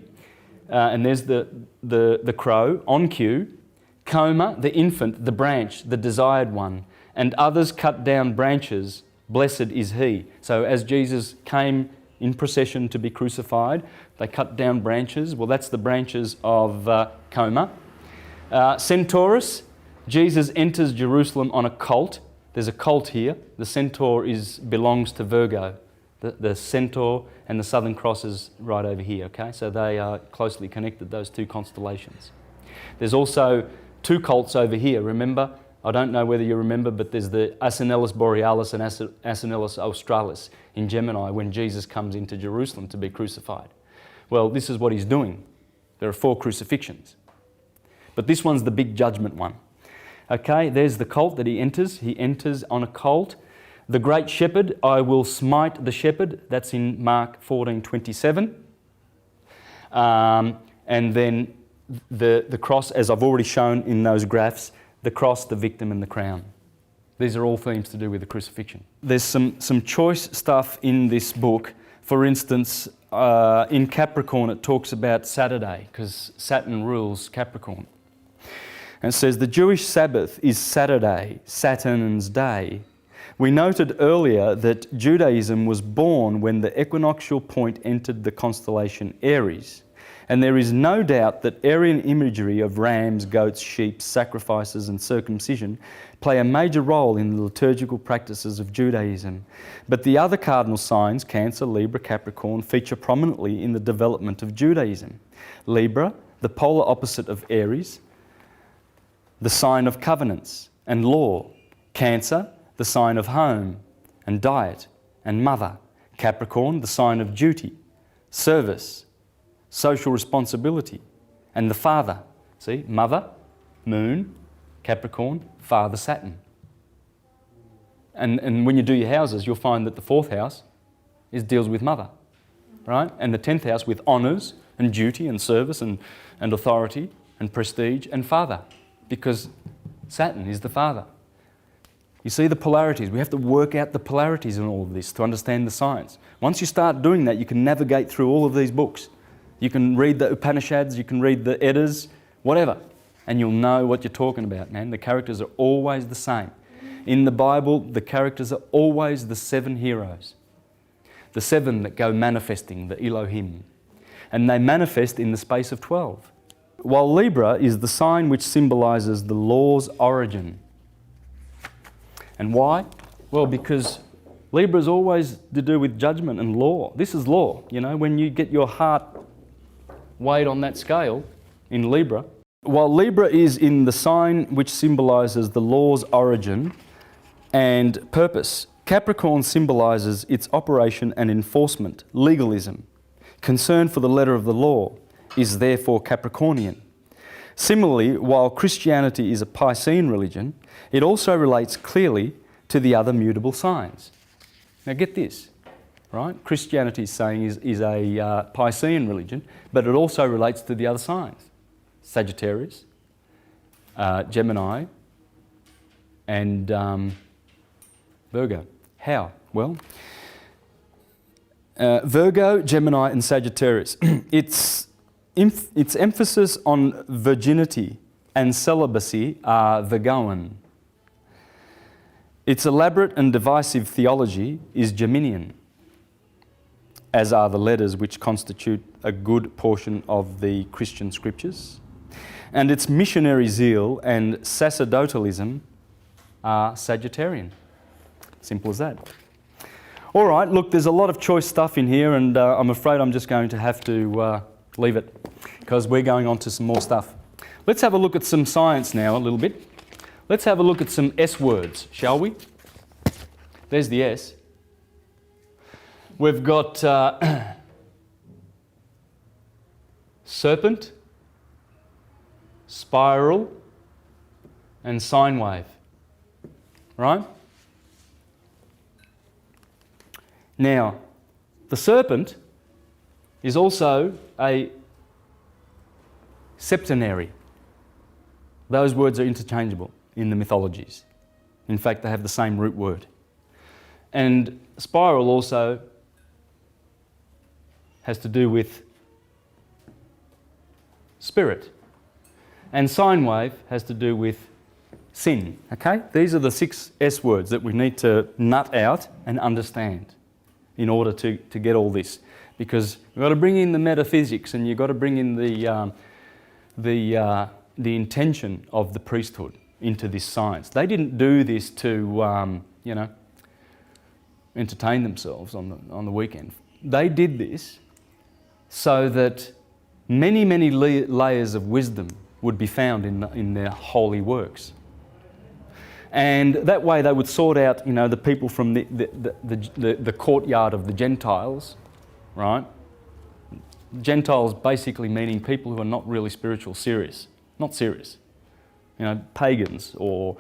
Speaker 1: And there's the crow on cue. Coma, the infant, the branch, the desired one. And others cut down branches, blessed is he. So as Jesus came in procession to be crucified, they cut down branches. Well, that's the branches of Coma. Centaurus, Jesus enters Jerusalem on a colt. There's a colt here. The centaur belongs to Virgo. The centaur and the Southern Cross is right over here, okay? So they are closely connected, those 2 constellations. There's also 2 colts over here, remember? I don't know whether you remember, but there's the Asinellus Borealis and Asinellus Australis in Gemini when Jesus comes into Jerusalem to be crucified. Well, this is what he's doing. There are 4 crucifixions. But this one's the big judgment one. Okay, there's the colt that he enters. He enters on a colt. The great shepherd, I will smite the shepherd. That's in Mark 14:27. And then the cross, as I've already shown in those graphs, the cross, the victim and the crown. These are all themes to do with the crucifixion. There's some choice stuff in this book. For instance, in Capricorn it talks about Saturday, because Saturn rules Capricorn. And it says, the Jewish Sabbath is Saturday, Saturn's day. We noted earlier that Judaism was born when the equinoctial point entered the constellation Aries. And there is no doubt that Aryan imagery of rams, goats, sheep, sacrifices and circumcision play a major role in the liturgical practices of Judaism. But the other cardinal signs, Cancer, Libra, Capricorn, feature prominently in the development of Judaism. Libra, the polar opposite of Aries, the sign of covenants and law. Cancer, the sign of home and diet and mother. Capricorn, the sign of duty, service, social responsibility, and the father. See, mother, moon, Capricorn, father, Saturn. And when you do your houses, you'll find that the 4th house deals with mother, right? And the 10th house with honours and duty and service and authority and prestige and father, because Saturn is the father. You see the polarities. We have to work out the polarities in all of this to understand the science. Once you start doing that, you can navigate through all of these books. You can read the Upanishads, you can read the Eddas, whatever, and you'll know what you're talking about, man. The characters are always the same. In the Bible, the characters are always the 7 heroes. The 7 that go manifesting, the Elohim. And they manifest in the space of 12. While Libra is the sign which symbolises the law's origin. And why? Well, because Libra is always to do with judgment and law. This is law, you know, when you get your heart weighed on that scale in Libra. While Libra is in the sign which symbolises the law's origin and purpose, Capricorn symbolises its operation and enforcement, legalism. Concern for the letter of the law is therefore Capricornian. Similarly, while Christianity is a Piscean religion, it also relates clearly to the other mutable signs. Now get this, right? Christianity is saying is a Piscean religion, but it also relates to the other signs. Sagittarius, Gemini, and Virgo. How? Well, Virgo, Gemini and Sagittarius. Its emphasis on virginity and celibacy are Virgoan. Its elaborate and divisive theology is Geminian, as are the letters which constitute a good portion of the Christian scriptures. And its missionary zeal and sacerdotalism are Sagittarian. Simple as that. All right, look, there's a lot of choice stuff in here, and I'm afraid I'm just going to have to leave it, because we're going on to some more stuff. Let's have a look at some science now a little bit. Let's have a look at some S words, shall we? There's the S. We've got serpent, spiral, and sine wave, right? Now, the serpent is also a septenary. Those words are interchangeable in the mythologies. In fact, they have the same root word. And spiral also has to do with spirit. And sine wave has to do with sin, okay? These are the 6 S words that we need to nut out and understand in order to get all this. Because you've got to bring in the metaphysics, and you've got to bring in the intention of the priesthood into this science. They didn't do this to, you know, entertain themselves on the weekend. They did this so that many, many layers of wisdom would be found in their holy works. And that way they would sort out, you know, the people from the courtyard of the Gentiles, right? Gentiles basically meaning people who are not really spiritual, serious. Not serious. pagans, or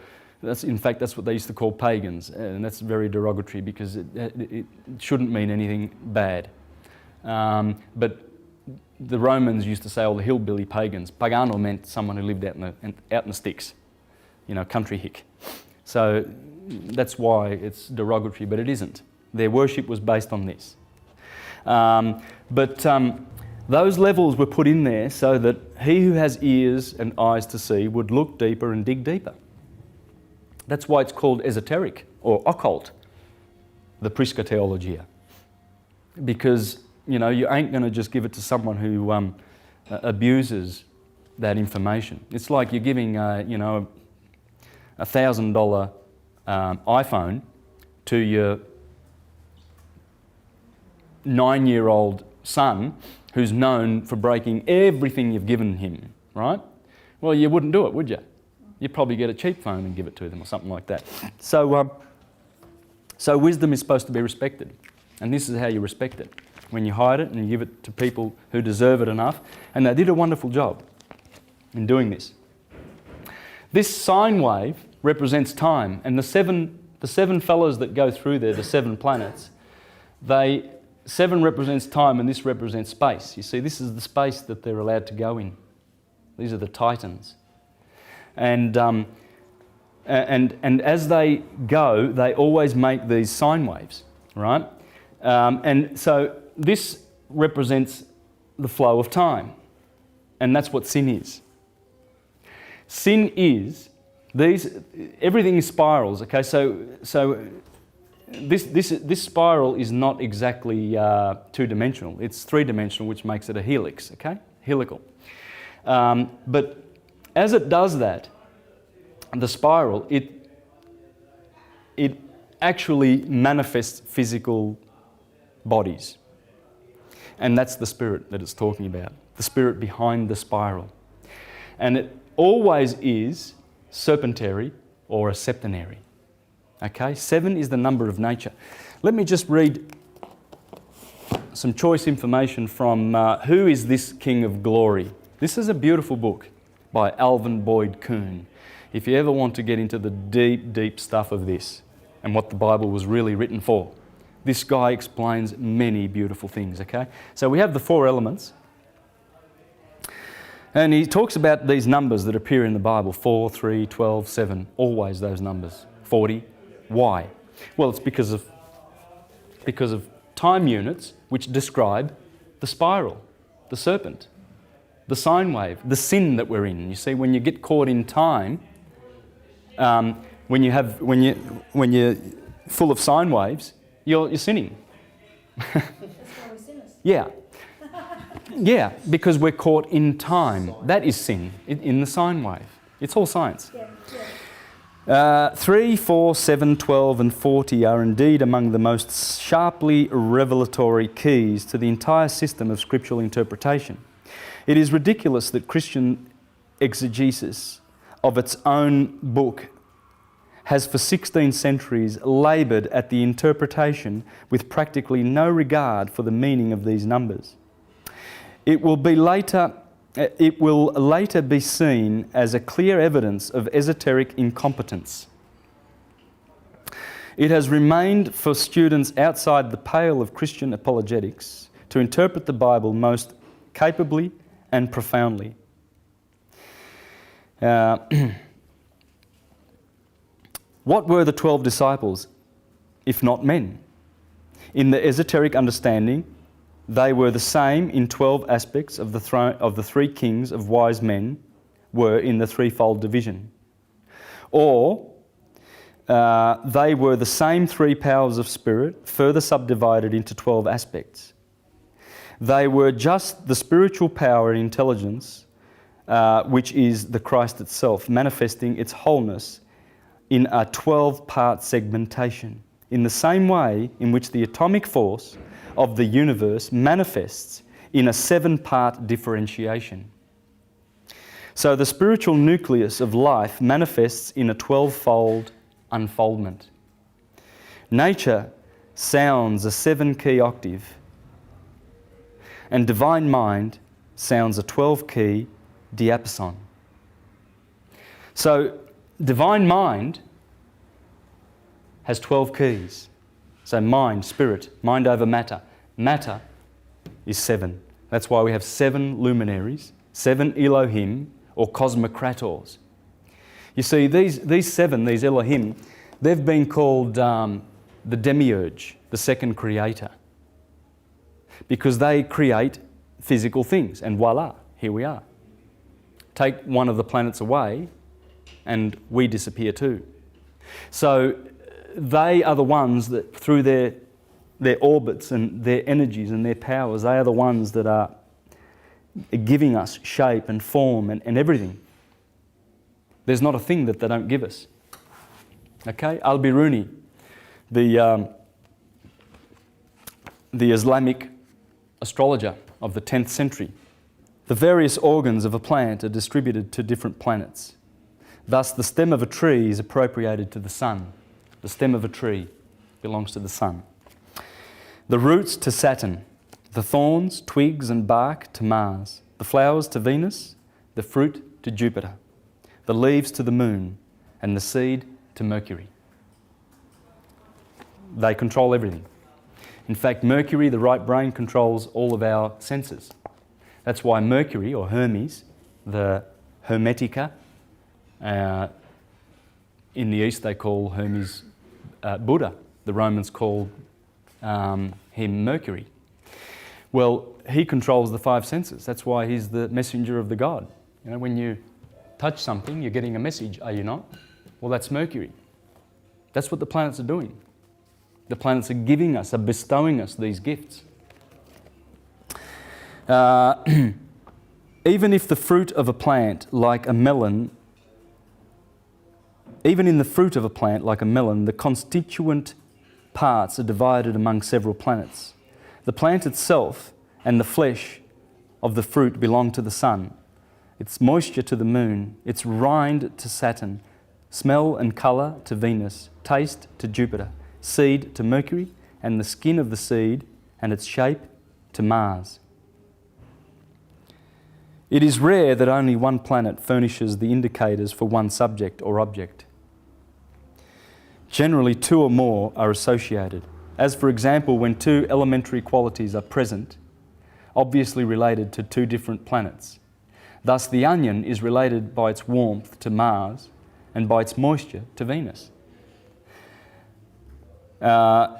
Speaker 1: in fact that's what they used to call pagans, and that's very derogatory because it shouldn't mean anything bad. But the Romans used to say, the hillbilly pagans. Pagano meant someone who lived out in the sticks, country hick. So that's why it's derogatory, but it isn't. Their worship was based on this. Those levels were put in there so that he who has ears and eyes to see would look deeper and dig deeper. That's why it's called esoteric or occult, the PROSZY theologia. Because, you ain't going to just give it to someone who abuses that information. It's like you're giving, a $1,000 iPhone to your 9-year-old son who's known for breaking everything you've given him, right? Well, you wouldn't do it, would you? You'd probably get a cheap phone and give it to them or something like that. So wisdom is supposed to be respected, and this is how you respect it. When you hide it and you give it to people who deserve it enough, and they did a wonderful job in doing this. This sine wave represents time, and the seven fellows that go through there, the 7 planets, 7 represents time and this represents space. You see, this is the space that they're allowed to go in. These are the Titans. And as they go, they always make these sine waves, right? And so this represents the flow of time. And that's what sin is. Sin is, everything is spirals, okay? So this spiral is not exactly 2-dimensional. It's 3-dimensional, which makes it a helix, okay? Helical. But as it does that, the spiral, it actually manifests physical bodies. And that's the spirit that it's talking about, the spirit behind the spiral. And it always is serpentary or a septenary. Okay, 7 is the number of nature. Let me just read some choice information from Who is This King of Glory? This is a beautiful book by Alvin Boyd Kuhn. If you ever want to get into the deep, deep stuff of this and what the Bible was really written for, this guy explains many beautiful things, okay? So we have the 4 elements. And he talks about these numbers that appear in the Bible, 4, 3, 12, 7, always those numbers, 40. Why? Well, it's because of time units which describe the spiral, the serpent, the sine wave, the sin that we're in. You see, when you get caught in time, when you're full of sine waves, you're sinning.
Speaker 2: That's why we're sinners.
Speaker 1: Yeah. Yeah, because we're caught in time. That is sin, in the sine wave. It's all science.
Speaker 2: Yeah.
Speaker 1: 3, 4, 7, 12 and 40 are indeed among the most sharply revelatory keys to the entire system of scriptural interpretation. It is ridiculous that Christian exegesis of its own book has for 16 centuries laboured at the interpretation with practically no regard for the meaning of these numbers. It will later be seen as a clear evidence of esoteric incompetence. It has remained for students outside the pale of Christian apologetics to interpret the Bible most capably and profoundly. What were the 12 disciples, if not men? In the esoteric understanding, they were the same in 12 aspects of the 3 kings of wise men were in the threefold division. Or they were the same 3 powers of spirit, further subdivided into 12 aspects. They were just the spiritual power and intelligence, which is the Christ itself, manifesting its wholeness in a 12-part segmentation, in the same way in which the atomic force of the universe manifests in a 7-part differentiation. So the spiritual nucleus of life manifests in a 12-fold unfoldment. Nature sounds a 7-key octave, and divine mind sounds a 12-key diapason. So, divine mind has 12 keys. So mind, spirit, mind over matter. Matter is 7. That's why we have 7 luminaries, 7 Elohim, or cosmocrators. You see, these 7, these Elohim, they've been called the demiurge, the second creator, because they create physical things, and voila, here we are. Take one of the planets away, and we disappear too. So they are the ones that, through their orbits and their energies and their powers, they are the ones that are giving us shape and form and everything. There's not a thing that they don't give us. Okay? Al-Biruni, the Islamic astrologer of the 10th century. The various organs of a plant are distributed to different planets. Thus, the stem of a tree is appropriated to the sun. The stem of a tree belongs to the sun. The roots to Saturn, the thorns, twigs and bark to Mars, the flowers to Venus, the fruit to Jupiter, the leaves to the moon, and the seed to Mercury. They control everything. In fact, Mercury, the right brain, controls all of our senses. That's why Mercury, or Hermes, the Hermetica, in the East they call Hermes Buddha. The Romans called him Mercury. Well, he controls the 5 senses. That's why he's the messenger of the god. You know, when you touch something, you're getting a message, are you not? Well, that's Mercury. That's what the planets are doing. The planets are giving us, are bestowing us these gifts. Even if the fruit of a plant, like a melon, even in the fruit of a plant, like a melon, the constituent parts are divided among several planets. The plant itself and the flesh of the fruit belong to the sun, its moisture to the moon, its rind to Saturn, smell and colour to Venus, taste to Jupiter, seed to Mercury, and the skin of the seed and its shape to Mars. It is rare that only one planet furnishes the indicators for one subject or object. Generally, 2 or more are associated, as for example when 2 elementary qualities are present, obviously related to 2 different planets. Thus, the onion is related by its warmth to Mars and by its moisture to Venus. And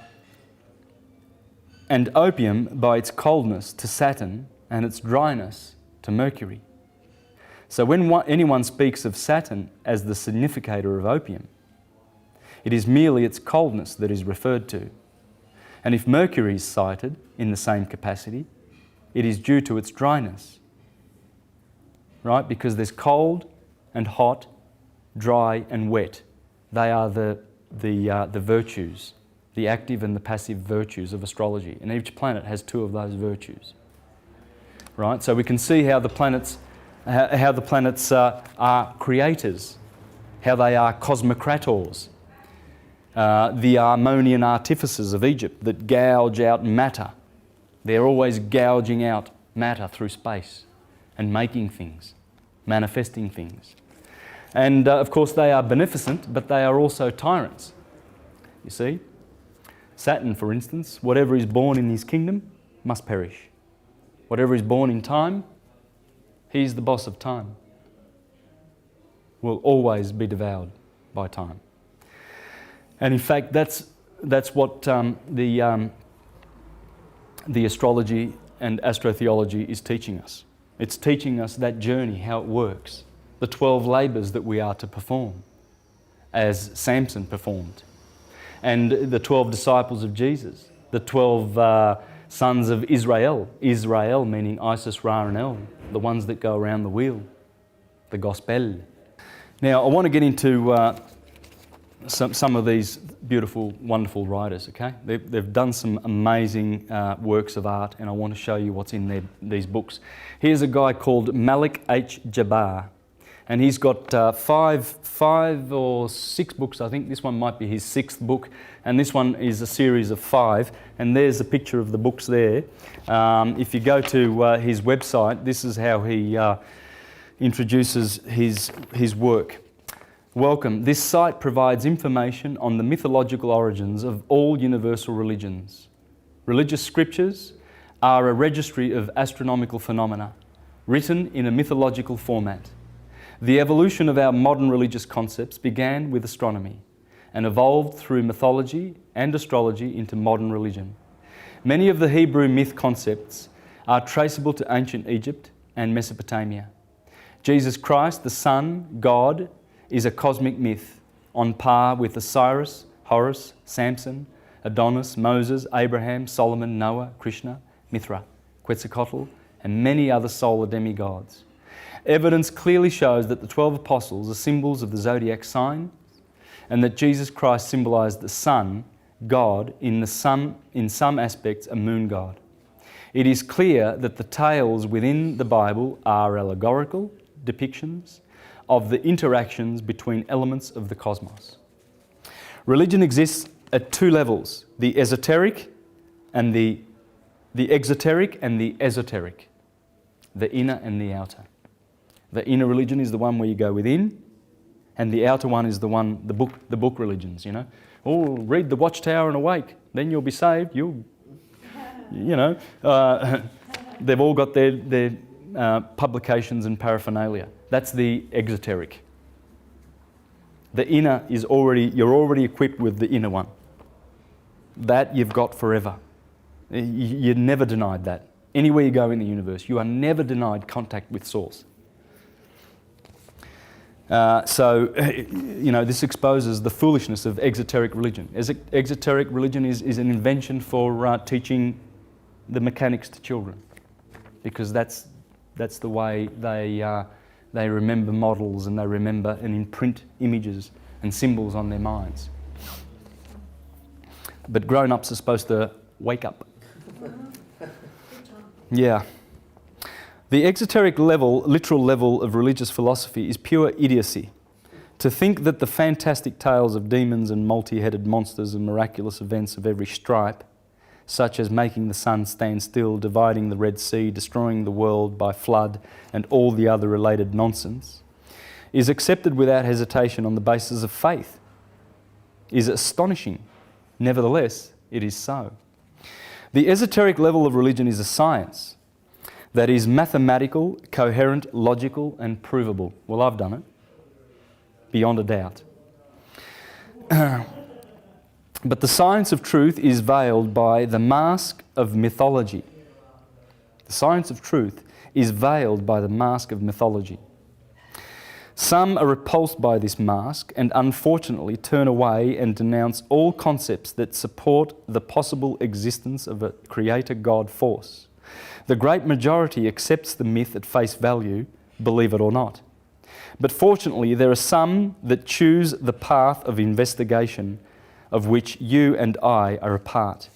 Speaker 1: opium by its coldness to Saturn and its dryness to Mercury. So when anyone speaks of Saturn as the significator of opium, it is merely its coldness that is referred to. And if Mercury is cited in the same capacity, it is due to its dryness. Right? Because there's cold and hot, dry and wet. They are the virtues, the active and the passive virtues of astrology. And each planet has 2 of those virtues. Right? So we can see how the planets are creators, how they are cosmocrators, the Harmonian artificers of Egypt that gouge out matter. They're always gouging out matter through space and making things, manifesting things. And of course they are beneficent, but they are also tyrants. You see? Saturn, for instance, whatever is born in his kingdom must perish. Whatever is born in time, he's the boss of time. Will always be devoured by time. And in fact, that's what the astrology and astrotheology is teaching us. It's teaching us that journey, how it works, the 12 labours that we are to perform, as Samson performed, and the 12 disciples of Jesus, the 12 sons of Israel, Israel meaning Isis, Ra and El, the ones that go around the wheel, the gospel. Now I want to get into some of these beautiful, wonderful writers, okay? They've done some amazing works of art, and I want to show you what's in these books. Here's a guy called Malik H. Jabbar, and he's got five or six books, I think. This one might be his 6th book, and this one is a series of 5, and there's a picture of the books there. If you go to his website, this is how he introduces his work. Welcome. This site provides information on the mythological origins of all universal religions. Religious scriptures are a registry of astronomical phenomena, written in a mythological format. The evolution of our modern religious concepts began with astronomy and evolved through mythology and astrology into modern religion. Many of the Hebrew myth concepts are traceable to ancient Egypt and Mesopotamia. Jesus Christ, the Son, God, is a cosmic myth on par with Osiris, Horus, Samson, Adonis, Moses, Abraham, Solomon, Noah, Krishna, Mithra, Quetzalcoatl, and many other solar demigods. Evidence clearly shows that the 12 apostles are symbols of the zodiac sign, and that Jesus Christ symbolized the sun, God, in some aspects a moon god. It is clear that the tales within the Bible are allegorical depictions of the interactions between elements of the cosmos. Religion exists at two levels, the esoteric and the exoteric and the esoteric, the inner and the outer. The inner religion is the one where you go within, and the outer one is the one, the book religions, you know. Oh, read the Watchtower and awake, then you'll be saved. They've all got their publications and paraphernalia. That's the exoteric. The inner is you're already equipped with the inner one. That you've got forever. You're never denied that. Anywhere you go in the universe, you are never denied contact with Source. This exposes the foolishness of exoteric religion. Exoteric religion is an invention for teaching the mechanics to children, because that's the way they remember models, and they remember and imprint images and symbols on their minds. But grown-ups are supposed to wake up. Yeah. The exoteric level, literal level of religious philosophy is pure idiocy. To think that the fantastic tales of demons and multi-headed monsters and miraculous events of every stripe, such as making the sun stand still, dividing the Red Sea, destroying the world by flood, and all the other related nonsense, is accepted without hesitation on the basis of faith, is astonishing. Nevertheless, it is so. The esoteric level of religion is a science that is mathematical, coherent, logical, and provable. Well, I've done it, beyond a doubt. But the science of truth is veiled by the mask of mythology. The science of truth is veiled by the mask of mythology. Some are repulsed by this mask and unfortunately turn away and denounce all concepts that support the possible existence of a creator God force. The great majority accepts the myth at face value, believe it or not. But fortunately, there are some that choose the path of investigation, of which you and I are a part.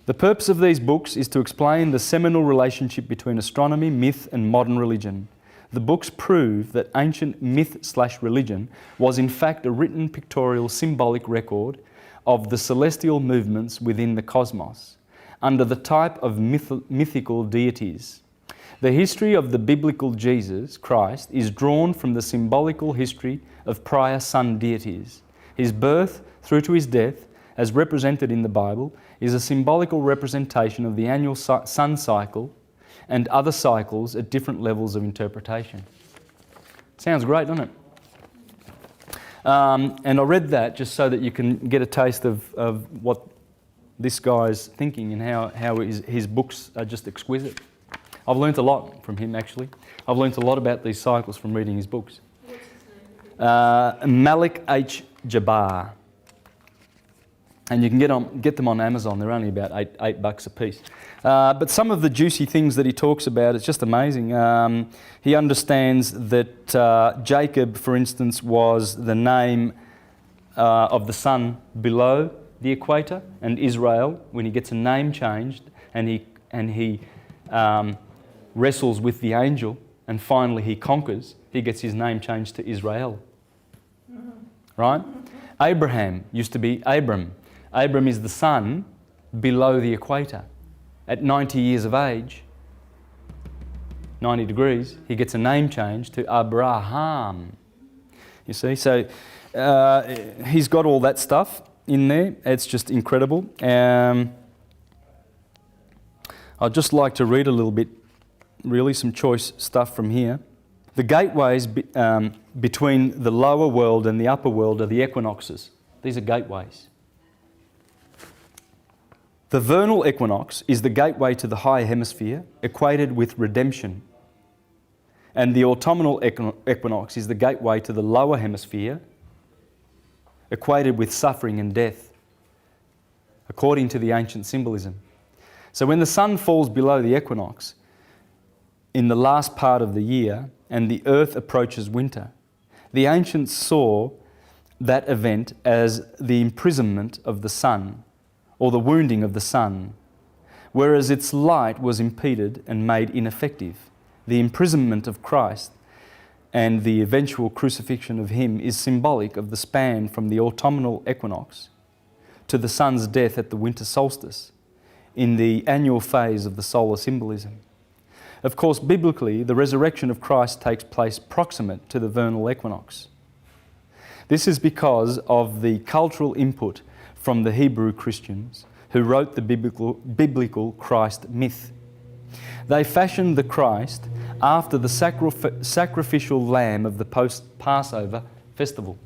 Speaker 1: The purpose of these books is to explain the seminal relationship between astronomy, myth, and modern religion. The books prove that ancient myth/religion was in fact a written pictorial symbolic record of the celestial movements within the cosmos, under the type of mythical deities. The history of the biblical Jesus Christ is drawn from the symbolical history of prior sun deities. His birth through to his death, as represented in the Bible, is a symbolical representation of the annual sun cycle and other cycles at different levels of interpretation. Sounds great, doesn't it? And I read that just so that you can get a taste of what this guy's thinking and how his books are just exquisite. I've learnt a lot from him, actually. I've learnt a lot about these cycles from reading his books.
Speaker 2: What's his name?
Speaker 1: Malik H. Jabbar. And you can get them on Amazon. They're only about $8 a piece. But some of the juicy things that he talks about, it's just amazing. He understands that Jacob, for instance, was the name of the sun below the equator, and Israel, when he gets a name changed and he wrestles with the angel and finally he conquers, he gets his name changed to Israel. Right? Abraham used to be Abram. Abram is the sun below the equator. At 90 years of age, 90 degrees, he gets a name change to Abraham. You see, so he's got all that stuff in there. It's just incredible. I'd just like to read a little bit, really some choice stuff from here. The gateways between the lower world and the upper world are the equinoxes. These are gateways. The vernal equinox is the gateway to the higher hemisphere, equated with redemption. And the autumnal equinox is the gateway to the lower hemisphere, equated with suffering and death, according to the ancient symbolism. So when the sun falls below the equinox in the last part of the year and the earth approaches winter, the ancients saw that event as the imprisonment of the sun, or the wounding of the sun, whereas its light was impeded and made ineffective. The imprisonment of Christ and the eventual crucifixion of him is symbolic of the span from the autumnal equinox to the sun's death at the winter solstice in the annual phase of the solar symbolism. Of course, biblically, the resurrection of Christ takes place proximate to the vernal equinox. This is because of the cultural input from the Hebrew Christians who wrote the biblical Christ myth. They fashioned the Christ after the sacrificial lamb of the Passover festival.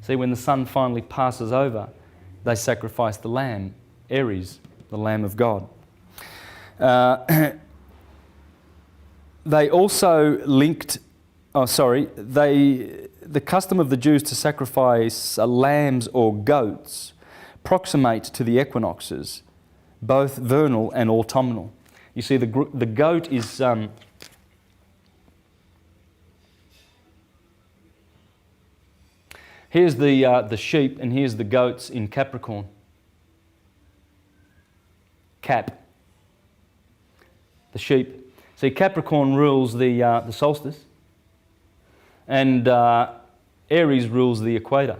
Speaker 1: See, when the sun finally passes over, they sacrifice the lamb, Aries, the Lamb of God. They also linked, the custom of the Jews to sacrifice lambs or goats proximate to the equinoxes, both vernal and autumnal. You see, the goat is here's the sheep, and here's the goats in Capricorn. Cap. The sheep. See, Capricorn rules the solstice, and Aries rules the equator.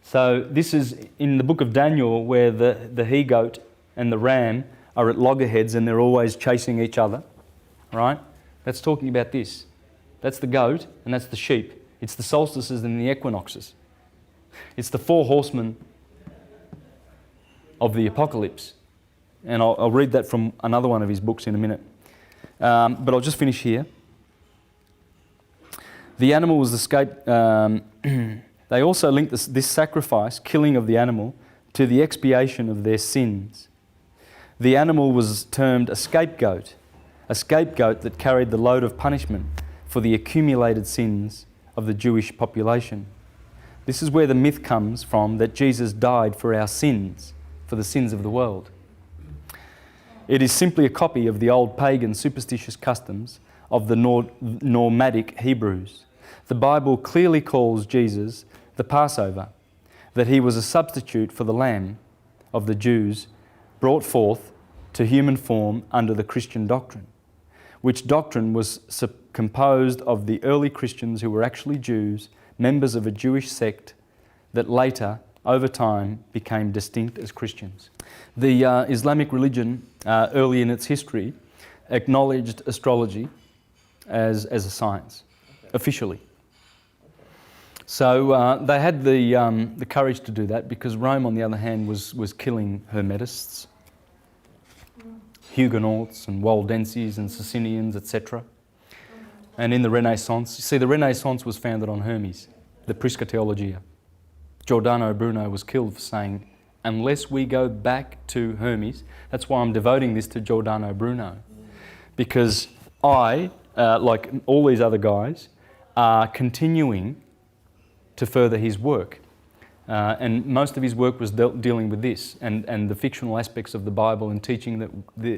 Speaker 1: So this is in the book of Daniel, where the he-goat and the ram are at loggerheads and they're always chasing each other, right? That's talking about this. That's the goat and that's the sheep. It's the solstices and the equinoxes. It's the four horsemen of the apocalypse. And I'll read that from another one of his books in a minute. But I'll just finish here. The animal was escaped. They also linked this sacrifice, killing of the animal, to the expiation of their sins. The animal was termed a scapegoat that carried the load of punishment for the accumulated sins of the Jewish population. This is where the myth comes from that Jesus died for our sins, for the sins of the world. It is simply a copy of the old pagan superstitious customs of the nomadic Hebrews. The Bible clearly calls Jesus the Passover, that he was a substitute for the Lamb of the Jews brought forth to human form under the Christian doctrine, which doctrine was composed of the early Christians who were actually Jews, members of a Jewish sect that later, over time, became distinct as Christians. The Islamic religion, early in its history, acknowledged astrology as a science, officially. So they had the courage to do that because Rome, on the other hand, was killing Hermetists, Huguenots and Waldenses and Socinians, etc. And in the Renaissance, you see, the Renaissance was founded on Hermes, the Prisca Theologia. Giordano Bruno was killed for saying, unless we go back to Hermes, that's why I'm devoting this to Giordano Bruno, because I, like all these other guys, are continuing to further his work. And most of his work was dealing with this and the fictional aspects of the Bible and teaching that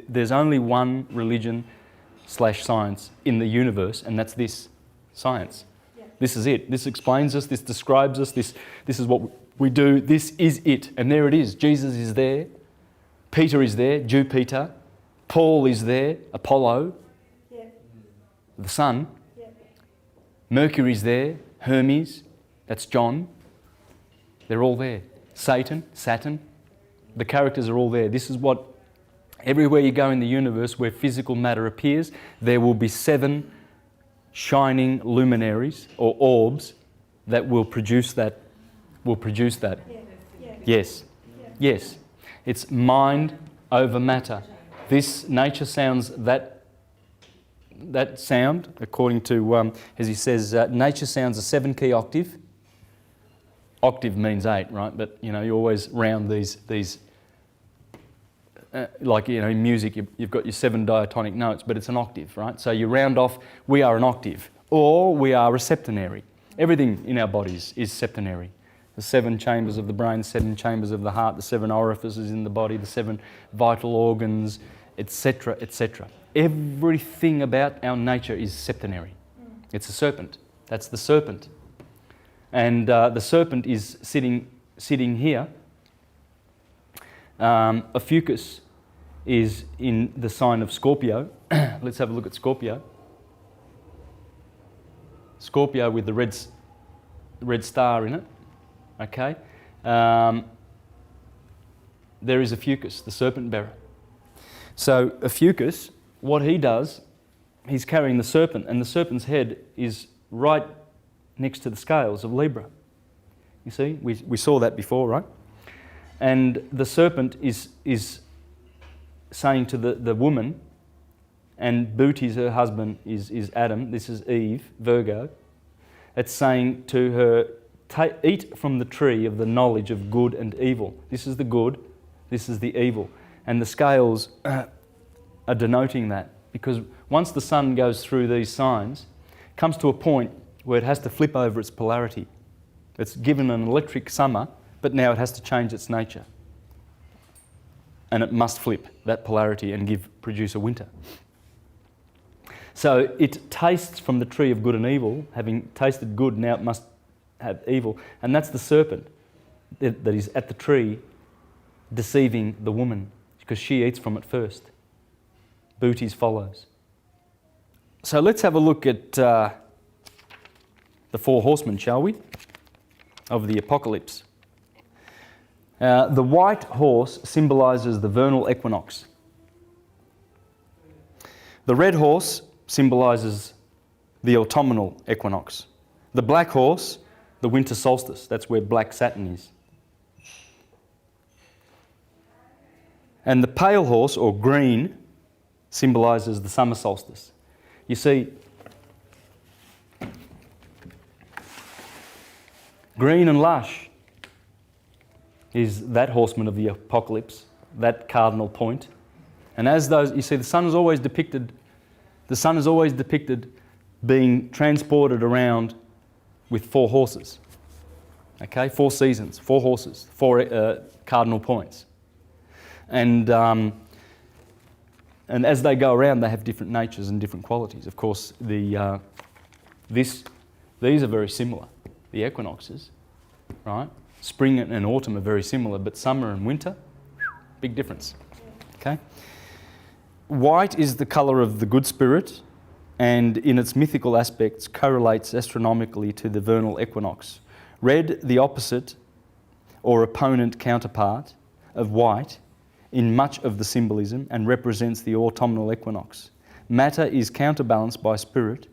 Speaker 1: there's only one religion/science in the universe, and that's this, science. Yeah. This is it. This explains us, this describes us, this is what we do, this is it. And there it is. Jesus is there, Peter is there, Jupiter, Paul is there, Apollo, yeah. The sun, yeah. Mercury's there, Hermes, that's John. They're all there. Satan, Saturn, the characters are all there. This is what Everywhere you go in the universe where physical matter appears, there will be 7 shining luminaries or orbs that will produce that. Yes. Yes. It's mind over matter. This nature sounds that sound, according to, as he says, nature sounds a 7-key octave. Octave means 8, right? But you know, you always round these like, you know, in music, you've got your 7 diatonic notes, but it's an octave, right? So you round off, we are an octave, or we are a septenary. Everything in our bodies is septenary. The 7 chambers of the brain, 7 chambers of the heart, the 7 orifices in the body, the 7 vital organs, etc., etc. Everything about our nature is septenary. It's a serpent. That's the serpent. And the serpent is sitting here. Ophiuchus is in the sign of Scorpio. Let's have a look at Scorpio. Scorpio with the red star in it. Okay. There is Ophiuchus, the serpent bearer. So Ophiuchus, what he does, he's carrying the serpent, and the serpent's head is right next to the scales of Libra. You see, we saw that before, right? And the serpent is saying to the woman, and Bootes, her husband, is Adam, this is Eve, Virgo. It's saying to her, eat from the tree of the knowledge of good and evil. This is the good, this is the evil. And the scales are denoting that, because once the sun goes through these signs, it comes to a point where it has to flip over its polarity. It's given an electric summer, but now it has to change its nature. And it must flip that polarity and produce a winter. So it tastes from the tree of good and evil. Having tasted good, now it must have evil. And that's the serpent that is at the tree deceiving the woman, because she eats from it first. Bootes follows. So let's have a look at the 4 horsemen, shall we, of the apocalypse. The white horse symbolises the vernal equinox. The red horse symbolises the autumnal equinox. The black horse, the winter solstice. That's where black Saturn is. And the pale horse, or green, symbolises the summer solstice. You see, green and lush is that horseman of the apocalypse, that cardinal point. And as those, you see, the sun is always depicted being transported around with 4 horses. Okay, 4 seasons, 4 horses, 4 cardinal points. And as they go around, they have different natures and different qualities. Of course, these are very similar, the equinoxes, right? Spring and autumn are very similar, but summer and winter, big difference. Okay? White is the colour of the good spirit, and in its mythical aspects correlates astronomically to the vernal equinox. Red, the opposite or opponent counterpart of white in much of the symbolism, and represents the autumnal equinox. Matter is counterbalanced by spirit,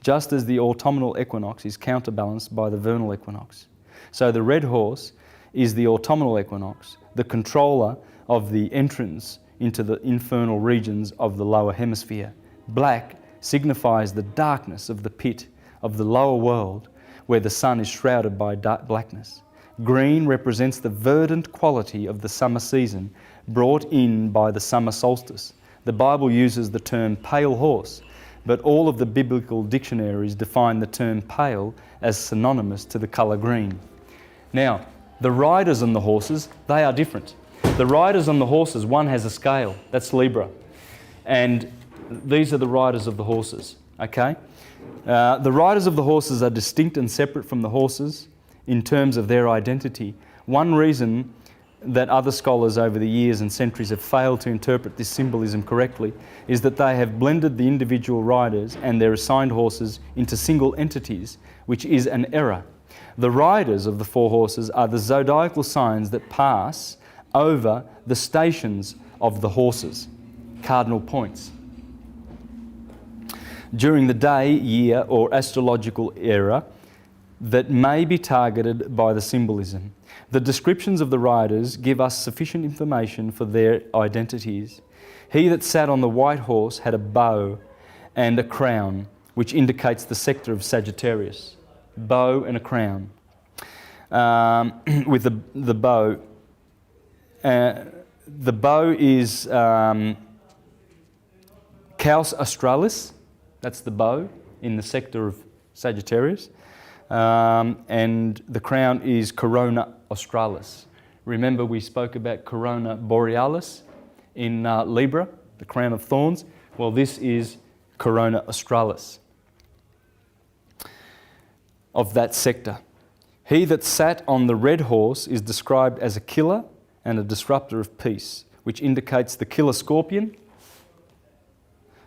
Speaker 1: just as the autumnal equinox is counterbalanced by the vernal equinox. So the red horse is the autumnal equinox, the controller of the entrance into the infernal regions of the lower hemisphere. Black signifies the darkness of the pit of the lower world, where the sun is shrouded by blackness. Green represents the verdant quality of the summer season, brought in by the summer solstice. The Bible uses the term pale horse, but all of the biblical dictionaries define the term pale as synonymous to the colour green. Now, the riders on the horses, they are different. The riders on the horses, one has a scale, that's Libra. And these are the riders of the horses, okay? The riders of the horses are distinct and separate from the horses in terms of their identity. One reason that other scholars over the years and centuries have failed to interpret this symbolism correctly is that they have blended the individual riders and their assigned horses into single entities, which is an error. The riders of the 4 horses are the zodiacal signs that pass over the stations of the horses, cardinal points. During the day, year, or astrological era that may be targeted by the symbolism. The descriptions of the riders give us sufficient information for their identities. He that sat on the white horse had a bow and a crown, which indicates the sector of Sagittarius. Bow and a crown. With the bow. The bow is Caus Australis. That's the bow in the sector of Sagittarius. And the crown is Corona Australis. Remember we spoke about Corona Borealis in Libra, the crown of thorns? Well, this is Corona Australis of that sector. He that sat on the red horse is described as a killer and a disruptor of peace, which indicates the killer scorpion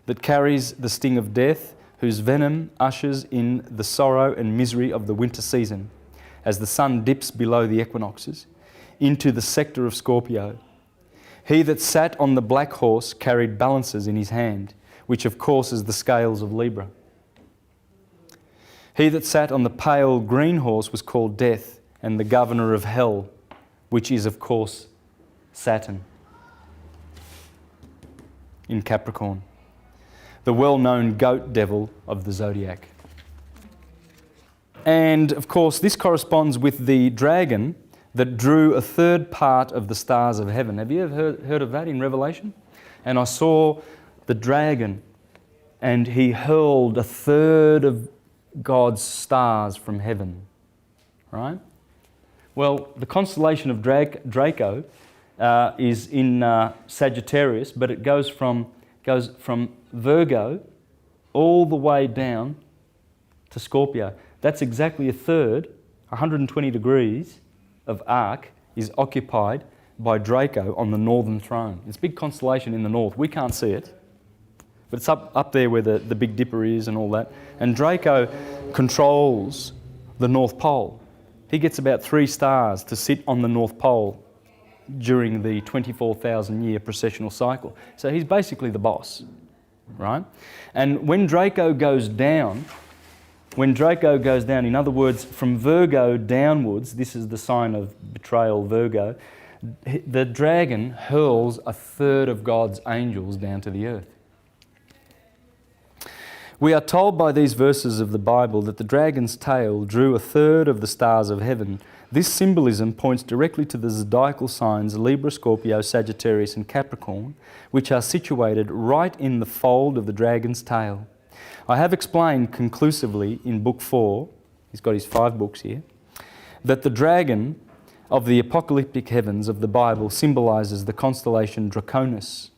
Speaker 1: that carries the sting of death, whose venom ushers in the sorrow and misery of the winter season, as the sun dips below the equinoxes, into the sector of Scorpio. He that sat on the black horse carried balances in his hand, which of course is the scales of Libra. He that sat on the pale green horse was called Death, and the governor of hell, which is of course Saturn in Capricorn, the well-known goat devil of the zodiac. And of course this corresponds with the dragon that drew a third part of the stars of heaven. Have you ever heard of that in Revelation? And I saw the dragon and he hurled a third of God's stars from heaven, right? Well, the constellation of Draco is in Sagittarius, but it goes from Virgo all the way down to Scorpio. That's exactly a third, 120 degrees of arc is occupied by Draco on the northern throne. It's a big constellation in the north. We can't see it, but it's up there where the Big Dipper is and all that. And Draco controls the North Pole. He gets about 3 stars to sit on the North Pole during the 24,000 year precessional cycle. So he's basically the boss, right? And when Draco goes down, in other words, from Virgo downwards, this is the sign of betrayal, Virgo, the dragon hurls a third of God's angels down to the earth. We are told by these verses of the Bible that the dragon's tail drew a third of the stars of heaven. This symbolism points directly to the zodiacal signs Libra, Scorpio, Sagittarius and Capricorn, which are situated right in the fold of the dragon's tail. I have explained conclusively in Book 4, he's got his 5 books here, that the dragon of the apocalyptic heavens of the Bible symbolises the constellation Draconis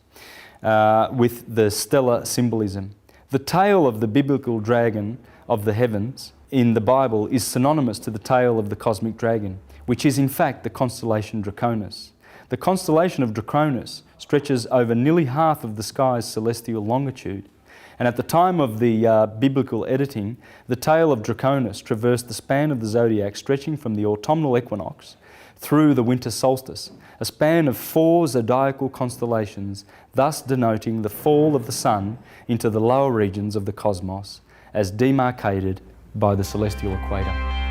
Speaker 1: with the stellar symbolism. The tail of the biblical dragon of the heavens in the Bible is synonymous to the tail of the cosmic dragon, which is in fact the constellation Draconis. The constellation of Draconis stretches over nearly half of the sky's celestial longitude, and at the time of the biblical editing, the tail of Draconis traversed the span of the zodiac stretching from the autumnal equinox through the winter solstice, a span of 4 zodiacal constellations, thus denoting the fall of the sun into the lower regions of the cosmos as demarcated by the celestial equator.